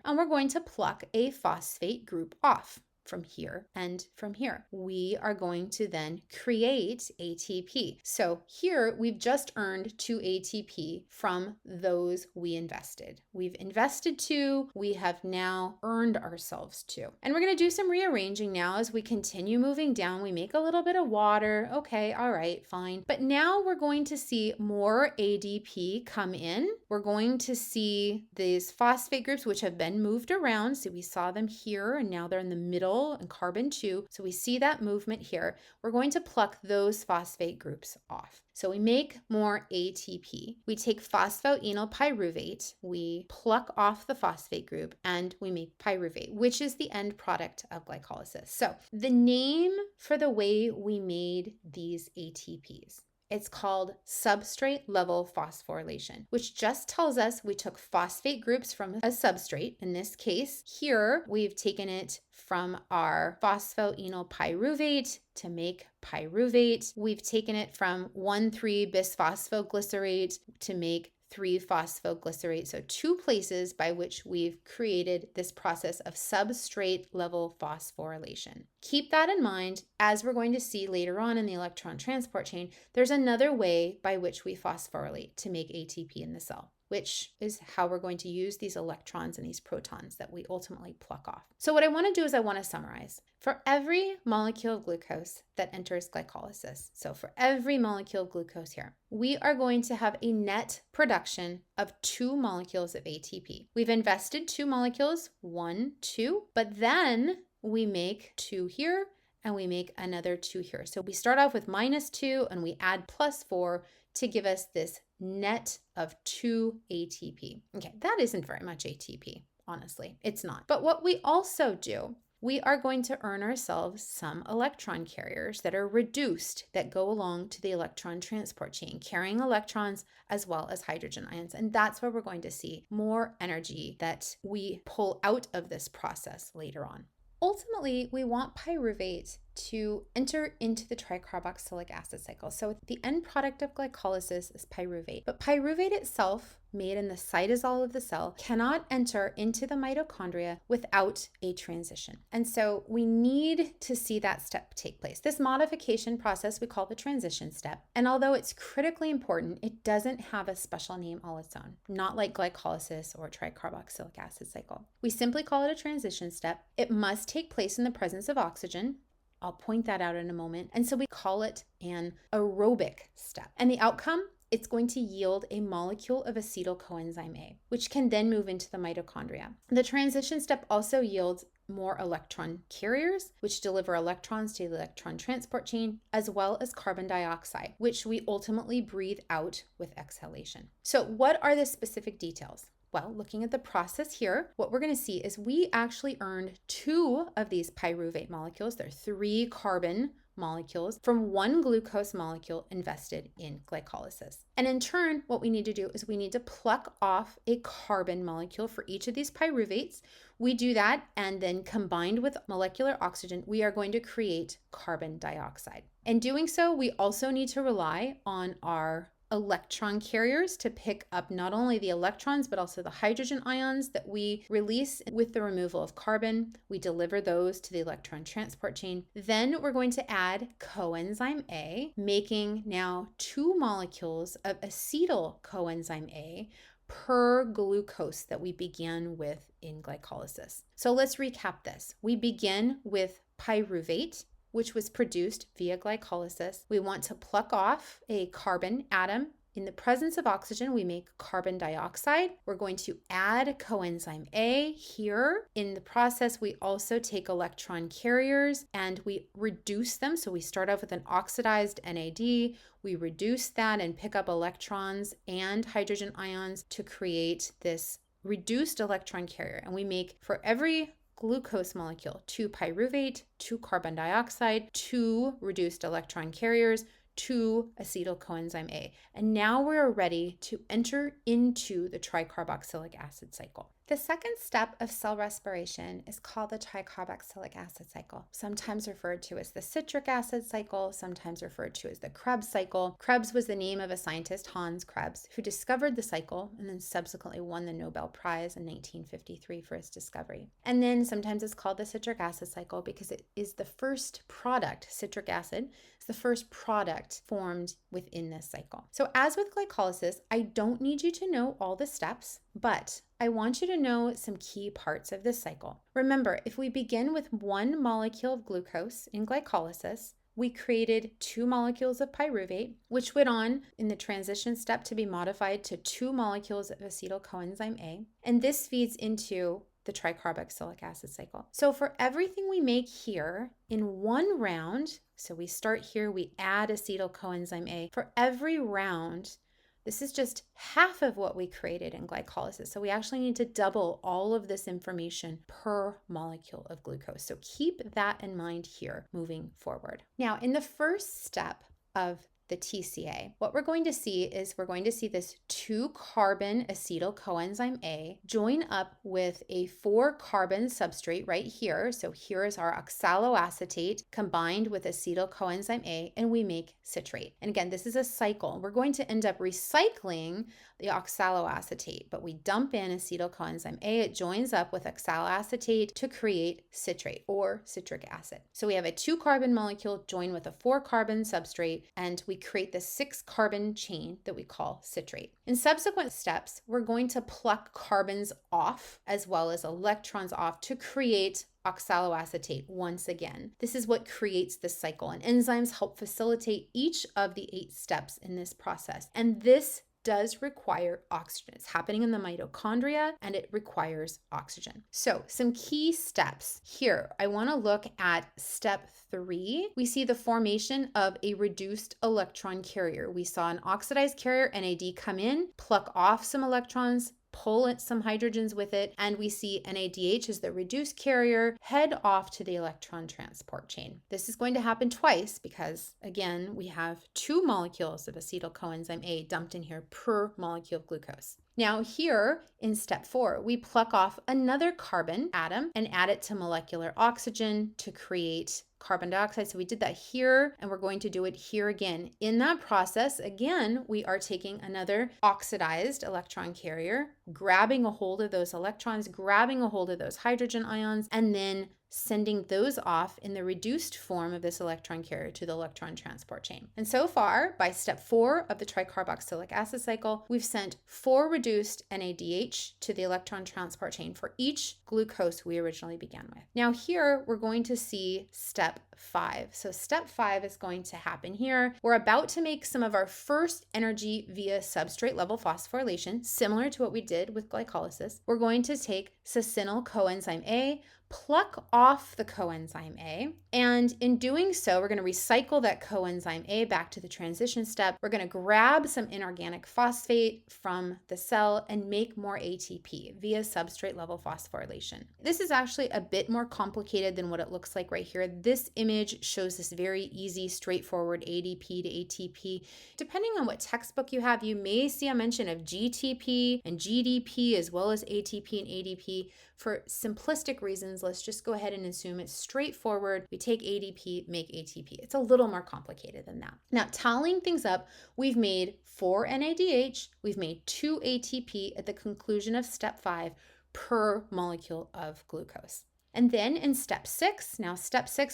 and we're going to pluck a phosphate group off from here and from here. We are going to then create ATP. So here we've just earned 2 ATP from those we invested. We've invested 2, we have now earned ourselves 2. And we're going to do some rearranging now as we continue moving down. We make a little bit of water. Okay, all right, fine. But now we're going to see more ADP come in. We're going to see these phosphate groups which have been moved around. So we saw them here and now they're in the middle and carbon 2. So we see that movement here. We're going to pluck those phosphate groups off. So we make more ATP. We take phosphoenol pyruvate, we pluck off the phosphate group, and we make pyruvate, which is the end product of glycolysis. So the name for the way we made these ATPs It's called substrate level phosphorylation, which just tells us we took phosphate groups from a substrate. In this case, here we've taken it from our phosphoenolpyruvate to make pyruvate. We've taken it from 1,3-bisphosphoglycerate to make 3-phosphoglycerate. So 2 places by which we've created this process of substrate level phosphorylation. Keep that in mind as we're going to see later on in the electron transport chain. There's another way by which we phosphorylate to make ATP in the cell, which is how we're going to use these electrons and these protons that we ultimately pluck off. So what I want to do is I want to summarize. For every molecule of glucose that enters glycolysis, so for every molecule of glucose here, we are going to have a net production of 2 molecules of ATP. We've invested 2 molecules, 1, 2, but then we make 2 here and we make another 2 here. So we start off with -2 and we add +4 to give us this net of 2 ATP. Okay, that isn't very much ATP, honestly. It's not. But what we also do, we are going to earn ourselves some electron carriers that are reduced that go along to the electron transport chain, carrying electrons as well as hydrogen ions. And that's where we're going to see more energy that we pull out of this process later on. Ultimately, we want pyruvate to enter into the tricarboxylic acid cycle. So the end product of glycolysis is pyruvate. But pyruvate itself, made in the cytosol of the cell, cannot enter into the mitochondria without a transition. And so we need to see that step take place. This modification process we call the transition step. And although it's critically important, it doesn't have a special name all its own, not like glycolysis or tricarboxylic acid cycle. We simply call it a transition step. It must take place in the presence of oxygen. I'll point that out in a moment. And so we call it an aerobic step. And the outcome, it's going to yield a molecule of acetyl coenzyme A, which can then move into the mitochondria. The transition step also yields more electron carriers, which deliver electrons to the electron transport chain, as well as carbon dioxide, which we ultimately breathe out with exhalation. So what are the specific details? Well, looking at the process here, what we're going to see is we actually earned 2 of these pyruvate molecules. They're 3 carbon molecules from 1 glucose molecule invested in glycolysis. And in turn, what we need to do is we need to pluck off a carbon molecule for each of these pyruvates. We do that, and then combined with molecular oxygen, we are going to create carbon dioxide. In doing so, we also need to rely on our electron carriers to pick up not only the electrons, but also the hydrogen ions that we release with the removal of carbon. We deliver those to the electron transport chain. Then we're going to add coenzyme A, making now 2 molecules of acetyl coenzyme A per glucose that we began with in glycolysis. So let's recap this. We begin with pyruvate, which was produced via glycolysis. We want to pluck off a carbon atom. In the presence of oxygen, we make carbon dioxide. We're going to add coenzyme A here. In the process, we also take electron carriers and we reduce them. So we start off with an oxidized NAD. We reduce that and pick up electrons and hydrogen ions to create this reduced electron carrier. And we make, for every glucose molecule, 2 pyruvate, 2 carbon dioxide, 2 reduced electron carriers, 2 acetyl coenzyme A. And now we're ready to enter into the tricarboxylic acid cycle. The second step of cell respiration is called the tricarboxylic acid cycle, sometimes referred to as the citric acid cycle, sometimes referred to as the Krebs cycle. Krebs was the name of a scientist, Hans Krebs, who discovered the cycle and then subsequently won the Nobel Prize in 1953 for his discovery. And then sometimes it's called the citric acid cycle because it is the first product, citric acid, is the first product formed within this cycle. So as with glycolysis, I don't need you to know all the steps, but I want you to know some key parts of this cycle. Remember, if we begin with 1 molecule of glucose in glycolysis, we created 2 molecules of pyruvate, which went on in the transition step to be modified to 2 molecules of acetyl coenzyme A. And this feeds into the tricarboxylic acid cycle. So for everything we make here in 1 round, so we start here, we add acetyl coenzyme A. For every round, this is just half of what we created in glycolysis. So we actually need to double all of this information per molecule of glucose. So keep that in mind here moving forward. Now, in the first step of the TCA. What we're going to see is we're going to see this 2-carbon acetyl coenzyme A join up with a 4-carbon substrate right here. So here is our oxaloacetate combined with acetyl coenzyme A, and we make citrate. And again, this is a cycle. We're going to end up recycling the oxaloacetate, but we dump in acetyl coenzyme A. It joins up with oxaloacetate to create citrate or citric acid. So we have a 2-carbon molecule joined with a 4-carbon substrate, and we create the 6-carbon chain that we call citrate. In subsequent steps, we're going to pluck carbons off as well as electrons off to create oxaloacetate once again. This is what creates this cycle, and enzymes help facilitate each of the 8 steps in this process. And this does require oxygen. It's happening in the mitochondria and it requires oxygen. So some key steps here. I want to look at step 3. We see the formation of a reduced electron carrier. We saw an oxidized carrier, NAD, come in, pluck off some electrons, pull in some hydrogens with it, and we see NADH as the reduced carrier head off to the electron transport chain. This is going to happen twice because, again, we have 2 molecules of acetyl coenzyme A dumped in here per molecule of glucose. Now here in step 4, we pluck off another carbon atom and add it to molecular oxygen to create carbon dioxide. So we did that here, and we're going to do it here again. In that process, again, we are taking another oxidized electron carrier, grabbing a hold of those electrons, grabbing a hold of those hydrogen ions, and then sending those off in the reduced form of this electron carrier to the electron transport chain. And so far, by step 4 of the tricarboxylic acid cycle, we've sent 4 reduced NADH to the electron transport chain for each glucose we originally began with. Now here, we're going to see step 5. So step 5 is going to happen here. We're about to make some of our first energy via substrate level phosphorylation, similar to what we did with glycolysis. We're going to take succinyl coenzyme A, pluck off the coenzyme A, and in doing so, we're going to recycle that coenzyme A back to the transition step. We're going to grab some inorganic phosphate from the cell and make more ATP via substrate level phosphorylation. This is actually a bit more complicated than what it looks like right here. This image shows this very easy, straightforward ADP to ATP. Depending on what textbook you have, you may see a mention of GTP and GDP as well as ATP and ADP. For simplistic reasons, let's just go ahead and assume it's straightforward. We take ADP, make ATP. It's a little more complicated than that. Now, tallying things up, we've made 4 NADH, we've made 2 ATP at the conclusion of step 5 per molecule of glucose. And then in step 6,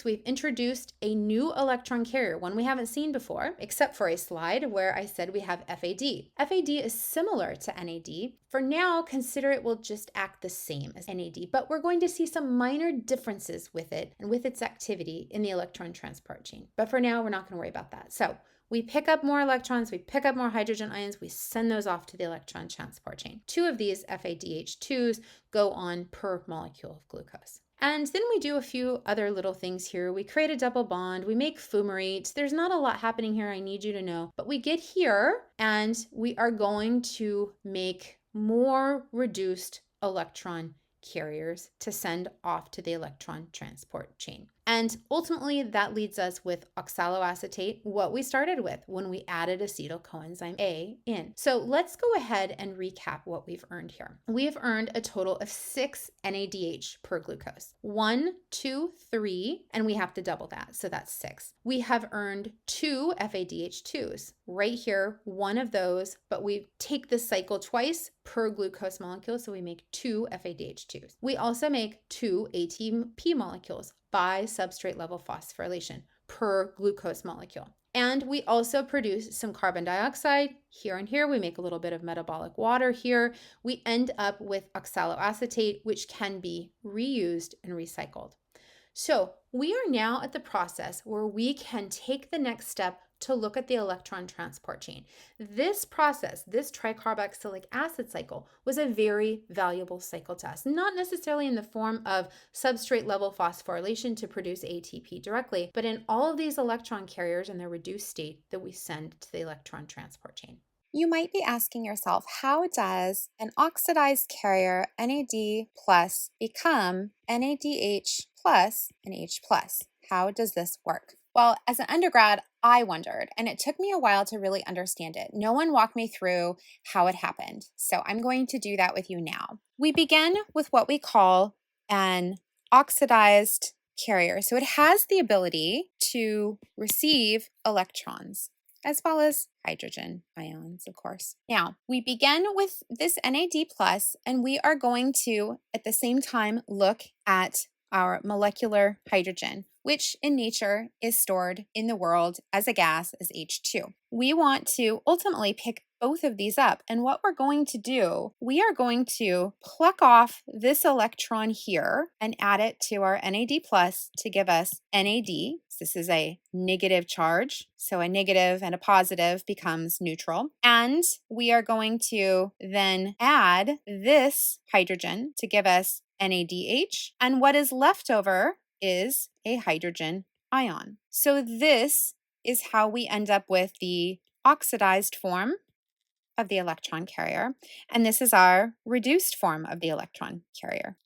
we've introduced a new electron carrier, one we haven't seen before, except for a slide where I said we have FAD. FAD is similar to NAD. For now, consider it will just act the same as NAD, but we're going to see some minor differences with it and with its activity in the electron transport chain. But for now, we're not going to worry about that. So we pick up more electrons, we pick up more hydrogen ions, we send those off to the electron transport chain. 2 of these FADH2s go on per molecule of glucose. And then we do a few other little things here. We create a double bond, we make fumarate. There's not a lot happening here, I need you to know. But we get here and we are going to make more reduced electron carriers to send off to the electron transport chain. And ultimately, that leads us with oxaloacetate, what we started with when we added acetyl coenzyme A in. So let's go ahead and recap what we've earned here. We have earned a total of 6 NADH per glucose. 1, 2, 3, and we have to double that, so that's 6. We have earned 2 FADH2s. Right here, one of those, but we take this cycle twice per glucose molecule, so we make 2 FADH2s. We also make 2 ATP molecules by substrate level phosphorylation per glucose molecule. And we also produce some carbon dioxide here and here. We make a little bit of metabolic water here. We end up with oxaloacetate, which can be reused and recycled. So we are now at the process where we can take the next step to look at the electron transport chain. This process, this tricarboxylic acid cycle, was a very valuable cycle to us, not necessarily in the form of substrate level phosphorylation to produce ATP directly, but in all of these electron carriers in their reduced state that we send to the electron transport chain. You might be asking yourself, how does an oxidized carrier NAD plus become NADH plus and H plus? How does this work? Well, as an undergrad, I wondered, and it took me a while to really understand it. No one walked me through how it happened. So I'm going to do that with you now. We begin with what we call an oxidized carrier. So it has the ability to receive electrons as well as hydrogen ions, of course. Now, we begin with this NAD+, and we are going to, at the same time, look at our molecular hydrogen, which in nature is stored in the world as a gas as H2. We want to ultimately pick both of these up. And what we're going to do, we are going to pluck off this electron here and add it to our NAD plus to give us NAD. This is a negative charge. So a negative and a positive becomes neutral. And we are going to then add this hydrogen to give us NADH. And what is left over is a hydrogen ion. So this is how we end up with the oxidized form of the electron carrier. And this is our reduced form of the electron carrier.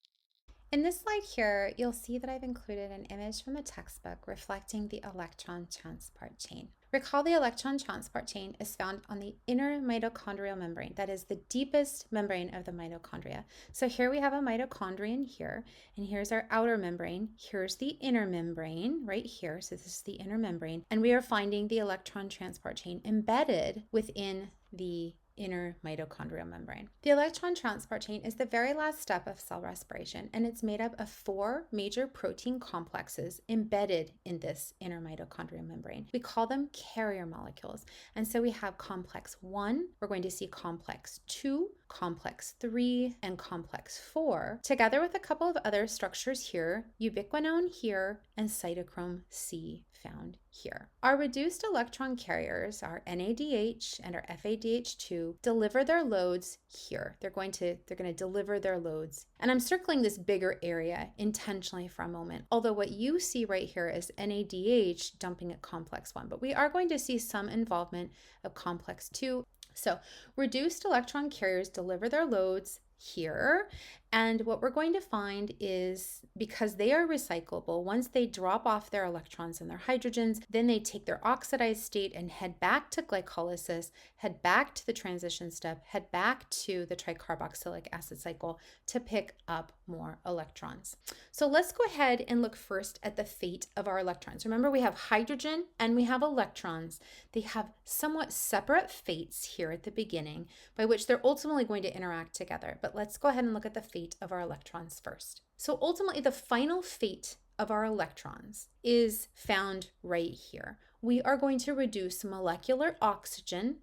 In this slide here, you'll see that I've included an image from the textbook reflecting the electron transport chain. Recall the electron transport chain is found on the inner mitochondrial membrane. That is the deepest membrane of the mitochondria. So here we have a mitochondrion here, and here's our outer membrane. Here's the inner membrane right here. So this is the inner membrane, and we are finding the electron transport chain embedded within the inner mitochondrial membrane. The electron transport chain is the very last step of cell respiration, and it's made up of 4 major protein complexes embedded in this inner mitochondrial membrane. We call them carrier molecules. And so we have complex 1, we're going to see complex 2, complex 3, and complex 4, together with a couple of other structures here, ubiquinone here, and cytochrome C found here. Our reduced electron carriers, our NADH and our FADH2, deliver their loads here. They're going to deliver their loads. And I'm circling this bigger area intentionally for a moment. Although what you see right here is NADH dumping at complex 1, but we are going to see some involvement of complex 2. So reduced electron carriers deliver their loads here. And what we're going to find is, because they are recyclable, once they drop off their electrons and their hydrogens, then they take their oxidized state and head back to glycolysis, head back to the transition step, head back to the tricarboxylic acid cycle to pick up more electrons. So let's go ahead and look first at the fate of our electrons. Remember, we have hydrogen and we have electrons. They have somewhat separate fates here at the beginning by which they're ultimately going to interact together. But let's go ahead and look at the fate of our electrons first. So ultimately, the final fate of our electrons is found right here. We are going to reduce molecular oxygen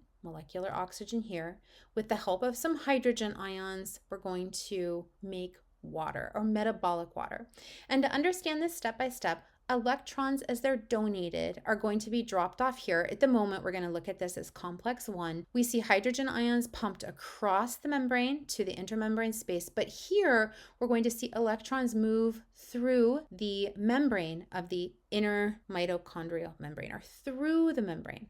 here. With the help of some hydrogen ions, we're going to make water or metabolic water. And to understand this step by step, electrons, as they're donated, are going to be dropped off here. At the moment, we're going to look at this as complex 1. We see hydrogen ions pumped across the membrane to the intermembrane space, but here we're going to see electrons move through the membrane of the inner mitochondrial membrane, or through the membrane.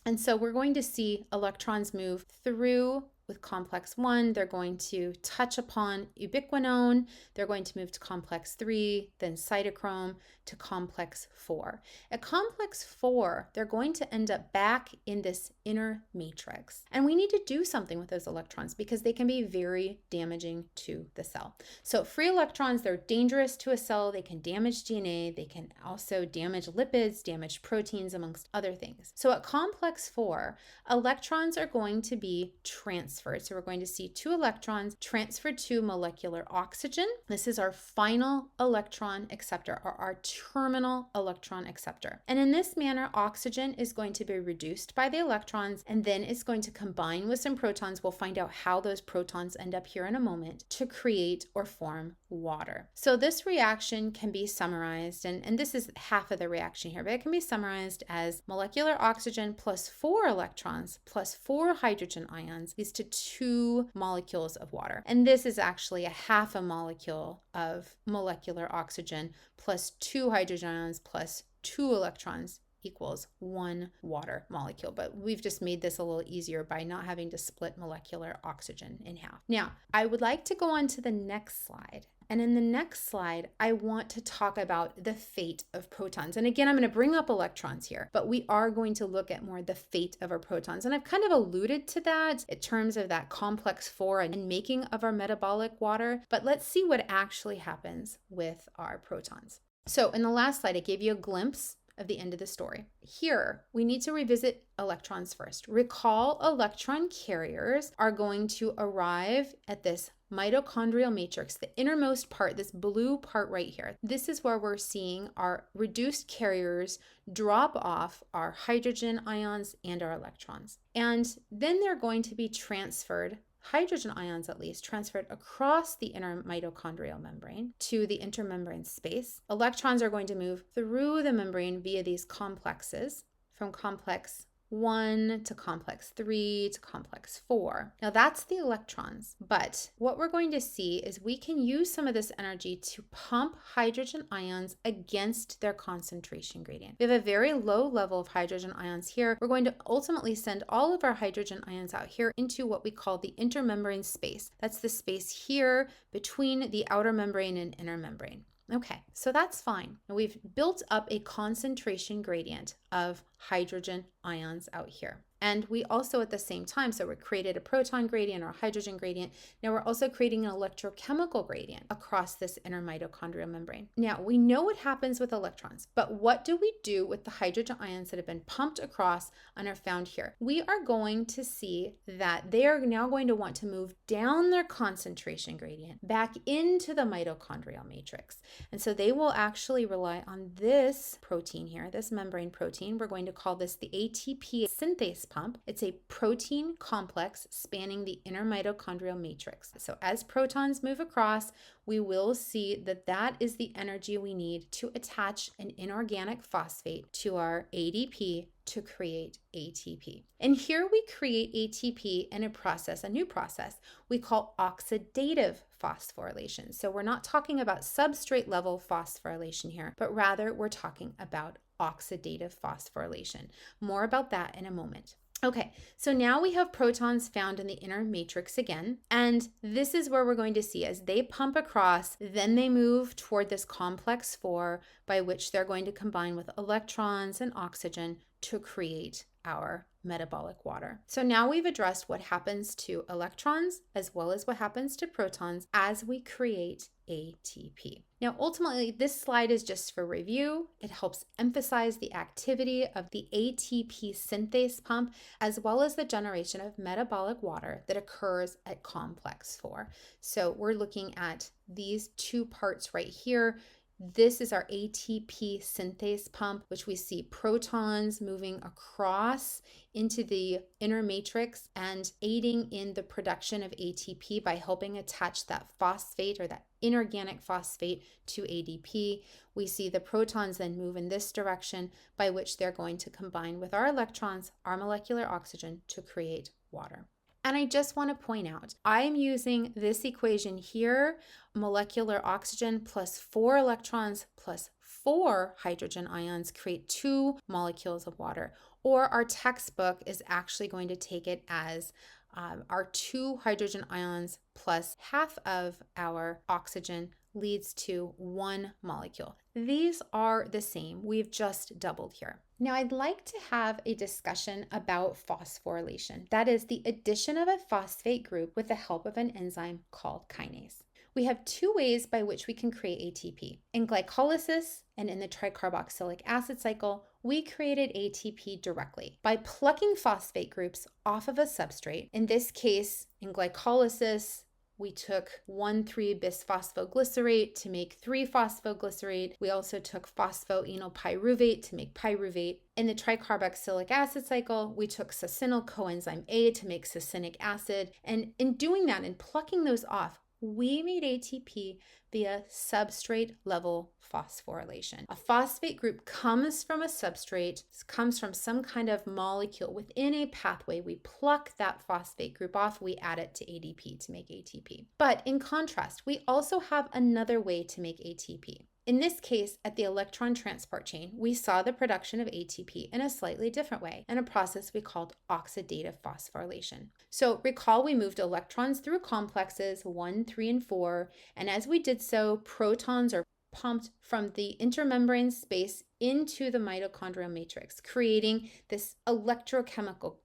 And so we're going to see electrons move through with complex 1. They're going to touch upon ubiquinone. They're going to move to complex 3, then cytochrome to complex 4. At complex 4, they're going to end up back in this inner matrix. And we need to do something with those electrons because they can be very damaging to the cell. So free electrons, they're dangerous to a cell. They can damage DNA. They can also damage lipids, damage proteins, amongst other things. So at complex 4, electrons are going to be transferred. So we're going to see 2 electrons transferred to molecular oxygen. This is our final electron acceptor, or our terminal electron acceptor. And in this manner, oxygen is going to be reduced by the electrons, and then it's going to combine with some protons. We'll find out how those protons end up here in a moment to create or form water. So this reaction can be summarized, and this is half of the reaction here, but it can be summarized as molecular oxygen plus 4 electrons plus 4 hydrogen ions is to 2 molecules of water. And this is actually a half a molecule of molecular oxygen plus 2 hydrogen ions plus 2 electrons equals 1 water molecule. But we've just made this a little easier by not having to split molecular oxygen in half. Now, I would like to go on to the next slide. And in the next slide, I want to talk about the fate of protons. And again, I'm going to bring up electrons here, but we are going to look at more the fate of our protons. And I've kind of alluded to that in terms of that complex 4 and making of our metabolic water. But let's see what actually happens with our protons. So in the last slide, I gave you a glimpse of the end of the story. Here, we need to revisit electrons first. Recall electron carriers are going to arrive at this mitochondrial matrix, the innermost part, this blue part right here. This is where we're seeing our reduced carriers drop off our hydrogen ions and our electrons. And then they're going to be transferred, hydrogen ions at least, transferred across the inner mitochondrial membrane to the intermembrane space. Electrons are going to move through the membrane via these complexes from complex 1 to complex 3 to complex 4. Now that's the electrons, but what we're going to see is we can use some of this energy to pump hydrogen ions against their concentration gradient. We have a very low level of hydrogen ions here. We're going to ultimately send all of our hydrogen ions out here into what we call the intermembrane space. That's the space here between the outer membrane and inner membrane. Okay, so that's fine. Now we've built up a concentration gradient of hydrogen ions out here. And we also at the same time, so we created a proton gradient or a hydrogen gradient. Now we're also creating an electrochemical gradient across this inner mitochondrial membrane. Now we know what happens with electrons, but what do we do with the hydrogen ions that have been pumped across and are found here? We are going to see that they are now going to want to move down their concentration gradient back into the mitochondrial matrix. And so they will actually rely on this protein here, this membrane protein. We're going to call this the ATP synthase pump. It's a protein complex spanning the inner mitochondrial matrix. So as protons move across, we will see that that is the energy we need to attach an inorganic phosphate to our ADP to create ATP. And here we create ATP in a new process we call oxidative phosphorylation. So we're not talking about substrate level phosphorylation here, but rather we're talking about oxidative phosphorylation. More about that in a moment. Okay, so now we have protons found in the inner matrix again, and this is where we're going to see as they pump across, then they move toward this complex 4 by which they're going to combine with electrons and oxygen to create our metabolic water. So now we've addressed what happens to electrons as well as what happens to protons as we create ATP. Now, ultimately, this slide is just for review. It helps emphasize the activity of the ATP synthase pump as well as the generation of metabolic water that occurs at complex 4. So we're looking at these two parts right here. This is our ATP synthase pump, which we see protons moving across into the inner matrix and aiding in the production of ATP by helping attach that phosphate or that inorganic phosphate to ADP. We see the protons then move in this direction by which they're going to combine with our electrons, our molecular oxygen to create water. And I just want to point out, I'm using this equation here, molecular oxygen plus 4 electrons plus 4 hydrogen ions create 2 molecules of water. Or our textbook is actually going to take it as our 2 hydrogen ions plus half of our oxygen leads to 1 molecule. These are the same. We've just doubled here. Now, I'd like to have a discussion about phosphorylation. That is the addition of a phosphate group with the help of an enzyme called kinase. We have 2 ways by which we can create ATP. In glycolysis and in the tricarboxylic acid cycle, we created ATP directly by plucking phosphate groups off of a substrate. In this case, in glycolysis, we took 1,3-bisphosphoglycerate to make 3-phosphoglycerate. We also took phosphoenolpyruvate to make pyruvate. In the tricarboxylic acid cycle, we took succinyl coenzyme A to make succinic acid. And in doing that and plucking those off, we made ATP via substrate level phosphorylation. A phosphate group comes from a substrate, comes from some kind of molecule within a pathway. We pluck that phosphate group off, we add it to ADP to make ATP. But in contrast, we also have another way to make ATP. In this case, at the electron transport chain, we saw the production of ATP in a slightly different way, in a process we called oxidative phosphorylation. So recall we moved electrons through complexes 1, 3, and 4, and as we did so, protons are pumped from the intermembrane space into the mitochondrial matrix, creating this electrochemical.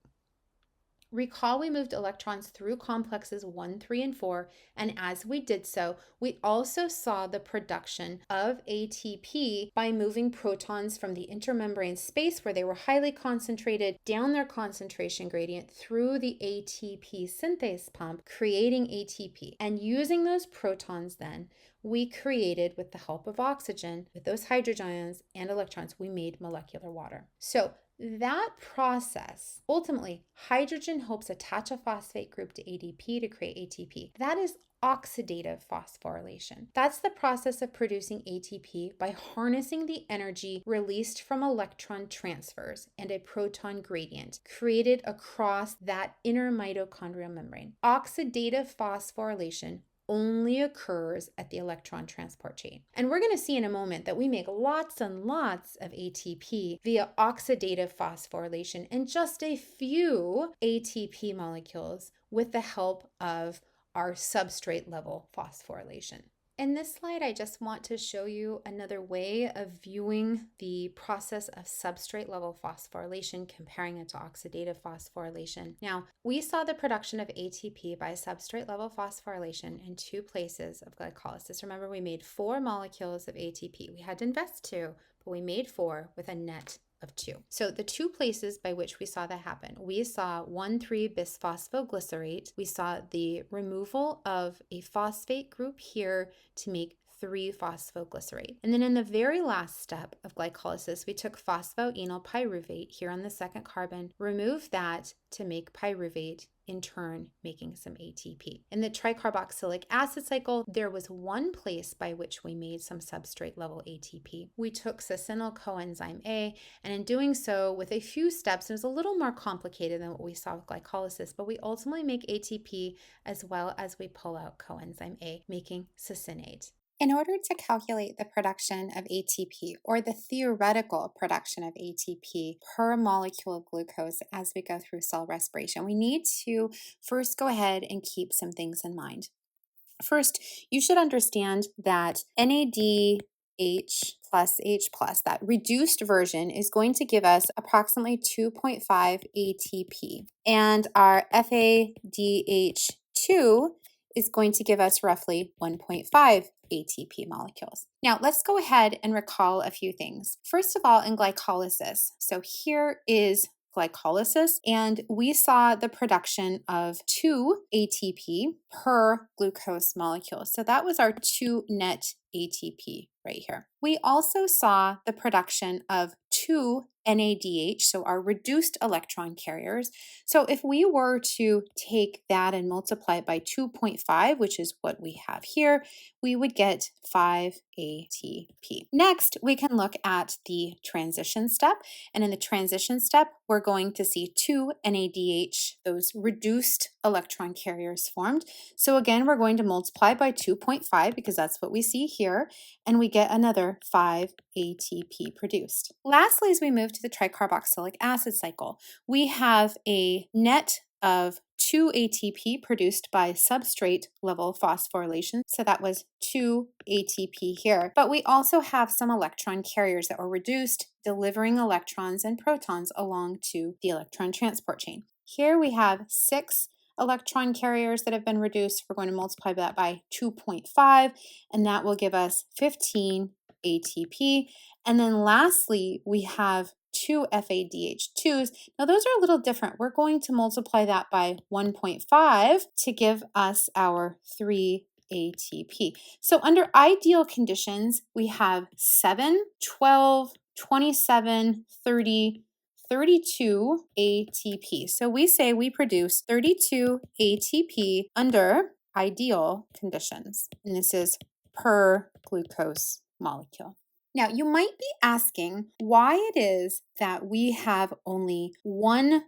Recall we moved electrons through complexes 1, 3, and 4, and as we did so, we also saw the production of ATP by moving protons from the intermembrane space where they were highly concentrated down their concentration gradient through the ATP synthase pump, creating ATP. And using those protons then, we created, with the help of oxygen, with those hydrogen ions and electrons, we made molecular water. So that process, ultimately, hydrogen helps attach a phosphate group to ADP to create ATP. That is oxidative phosphorylation. That's the process of producing ATP by harnessing the energy released from electron transfers and a proton gradient created across that inner mitochondrial membrane. Oxidative phosphorylation only occurs at the electron transport chain. And we're going to see in a moment that we make lots and lots of ATP via oxidative phosphorylation and just a few ATP molecules with the help of our substrate level phosphorylation. In this slide, I just want to show you another way of viewing the process of substrate level phosphorylation, comparing it to oxidative phosphorylation. Now, we saw the production of ATP by substrate level phosphorylation in two places of glycolysis. Remember, we made 4 molecules of ATP. We had to invest 2, but we made 4 with a net of 2. So the two places by which we saw that happen, we saw 1,3-bisphosphoglycerate. We saw the removal of a phosphate group here to make 3-phosphoglycerate. And then in the very last step of glycolysis, we took phosphoenol pyruvate here on the second carbon, removed that to make pyruvate, in turn making some ATP. In the tricarboxylic acid cycle, there was one place by which we made some substrate level ATP. We took succinyl coenzyme A, and in doing so with a few steps, it was a little more complicated than what we saw with glycolysis, but we ultimately make ATP as well as we pull out coenzyme A, making succinate. In order to calculate the production of ATP, or the theoretical production of ATP per molecule of glucose as we go through cell respiration, we need to first go ahead and keep some things in mind. First, you should understand that NADH plus H plus, that reduced version, is going to give us approximately 2.5 ATP. And our FADH2 is going to give us roughly 1.5 ATP molecules. Now, let's go ahead and recall a few things. First of all, in glycolysis, so here is glycolysis, and we saw the production of 2 ATP per glucose molecule. So that was our 2 net ATP right here. We also saw the production of 2 NADH, so our reduced electron carriers. So if we were to take that and multiply it by 2.5, which is what we have here, we would get 5 ATP. Next, we can look at the transition step. And in the transition step, we're going to see 2 NADH, those reduced electron carriers formed. So again, we're going to multiply by 2.5 because that's what we see here, and we get another 5 ATP produced. Lastly, as we move to the tricarboxylic acid cycle, we have a net of 2 ATP produced by substrate level phosphorylation. So that was 2 ATP here. But we also have some electron carriers that were reduced, delivering electrons and protons along to the electron transport chain. Here we have 6 electron carriers that have been reduced. We're going to multiply that by 2.5, and that will give us 15 ATP. And then lastly, we have 2 FADH2s. Now those are a little different. We're going to multiply that by 1.5 to give us our 3 ATP. So under ideal conditions, we have 7, 12, 27, 30, 32 ATP. So we say we produce 32 ATP under ideal conditions. And this is per glucose molecule. Now, you might be asking why it is that we have only 1.5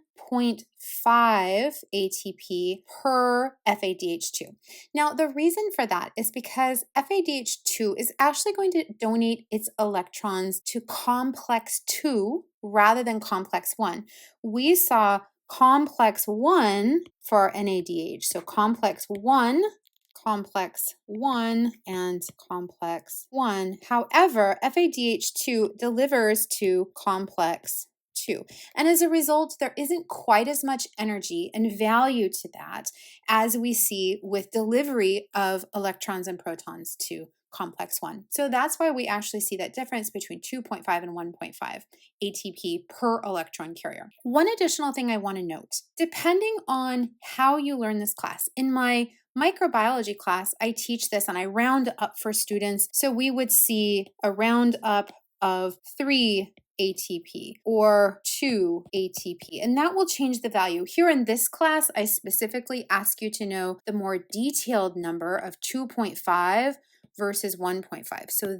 ATP per FADH2. Now, the reason for that is because FADH2 is actually going to donate its electrons to complex 2 rather than complex 1. We saw complex 1 for NADH. So complex 1 and complex 1. However, FADH2 delivers to complex 2. And as a result, there isn't quite as much energy and value to that as we see with delivery of electrons and protons to complex 1. So that's why we actually see that difference between 2.5 and 1.5 ATP per electron carrier. One additional thing I want to note, depending on how you learn this class, in my microbiology class, I teach this and I round up for students. So we would see a roundup of 3 ATP or 2 ATP, and that will change the value. Here in this class, I specifically ask you to know the more detailed number of 2.5 versus 1.5. So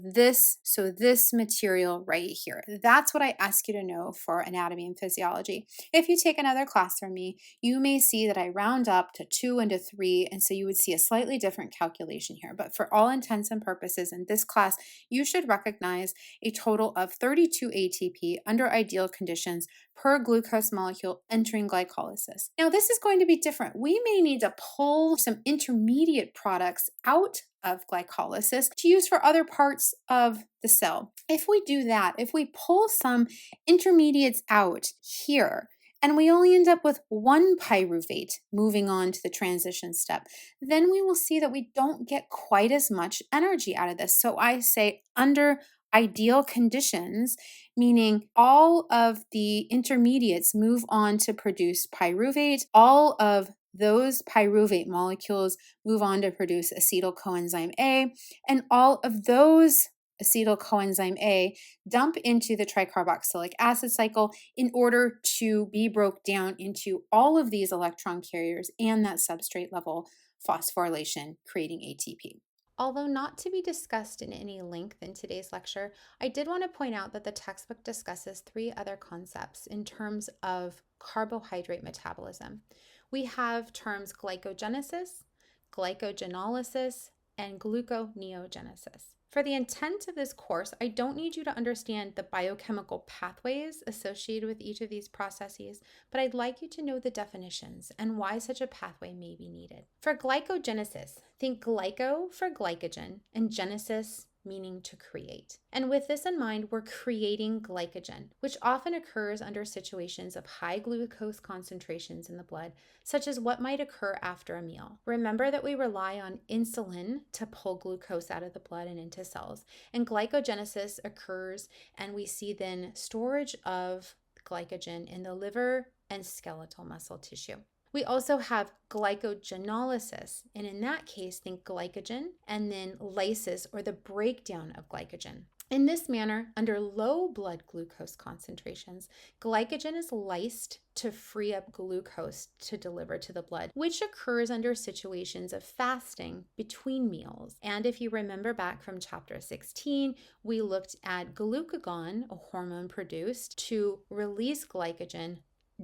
this material right here, that's what I ask you to know for anatomy and physiology. If you take another class from me, you may see that I round up to 2 and to 3, and so you would see a slightly different calculation here. But for all intents and purposes in this class, you should recognize a total of 32 ATP under ideal conditions per glucose molecule entering glycolysis. Now, this is going to be different. We may need to pull some intermediate products out of glycolysis to use for other parts of the cell. If we do that, if we pull some intermediates out here, and we only end up with one pyruvate moving on to the transition step, then we will see that we don't get quite as much energy out of this. So I say under ideal conditions, meaning all of the intermediates move on to produce pyruvate, all of those pyruvate molecules move on to produce acetyl coenzyme A, and all of those acetyl coenzyme A dump into the tricarboxylic acid cycle in order to be broke down into all of these electron carriers and that substrate level phosphorylation, creating ATP. Although not to be discussed in any length in today's lecture, I did want to point out that the textbook discusses 3 other concepts in terms of carbohydrate metabolism. We have terms glycogenesis, glycogenolysis, and gluconeogenesis. For the intent of this course, I don't need you to understand the biochemical pathways associated with each of these processes, but I'd like you to know the definitions and why such a pathway may be needed. For glycogenesis, think glyco for glycogen and genesis meaning to create. And with this in mind, we're creating glycogen, which often occurs under situations of high glucose concentrations in the blood, such as what might occur after a meal. Remember that we rely on insulin to pull glucose out of the blood and into cells, and glycogenesis occurs, and we see then storage of glycogen in the liver and skeletal muscle tissue. We also have glycogenolysis, and in that case, think glycogen and then lysis, or the breakdown of glycogen. In this manner, under low blood glucose concentrations, glycogen is lysed to free up glucose to deliver to the blood, which occurs under situations of fasting between meals. And if you remember back from chapter 16, we looked at glucagon, a hormone produced to release glycogen,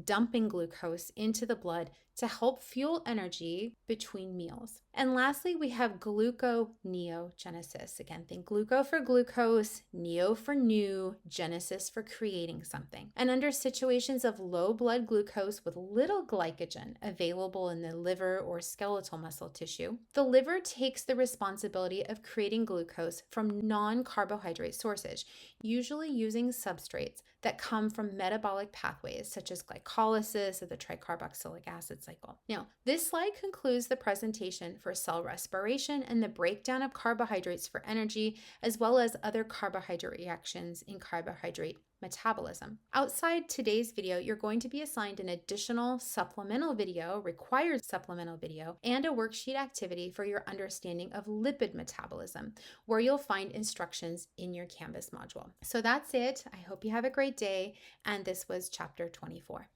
dumping glucose into the blood to help fuel energy between meals. And lastly, we have gluconeogenesis. Again, think gluco for glucose, neo for new, genesis for creating something. And under situations of low blood glucose with little glycogen available in the liver or skeletal muscle tissue, the liver takes the responsibility of creating glucose from non-carbohydrate sources, usually using substrates that come from metabolic pathways such as glycolysis of the tricarboxylic acid cycle. Now, this slide concludes the presentation for cell respiration and the breakdown of carbohydrates for energy, as well as other carbohydrate reactions in carbohydrate metabolism. Outside today's video, you're going to be assigned an additional supplemental video, required supplemental video, and a worksheet activity for your understanding of lipid metabolism, where you'll find instructions in your Canvas module. So that's it. I hope you have a great day, and this was chapter 24.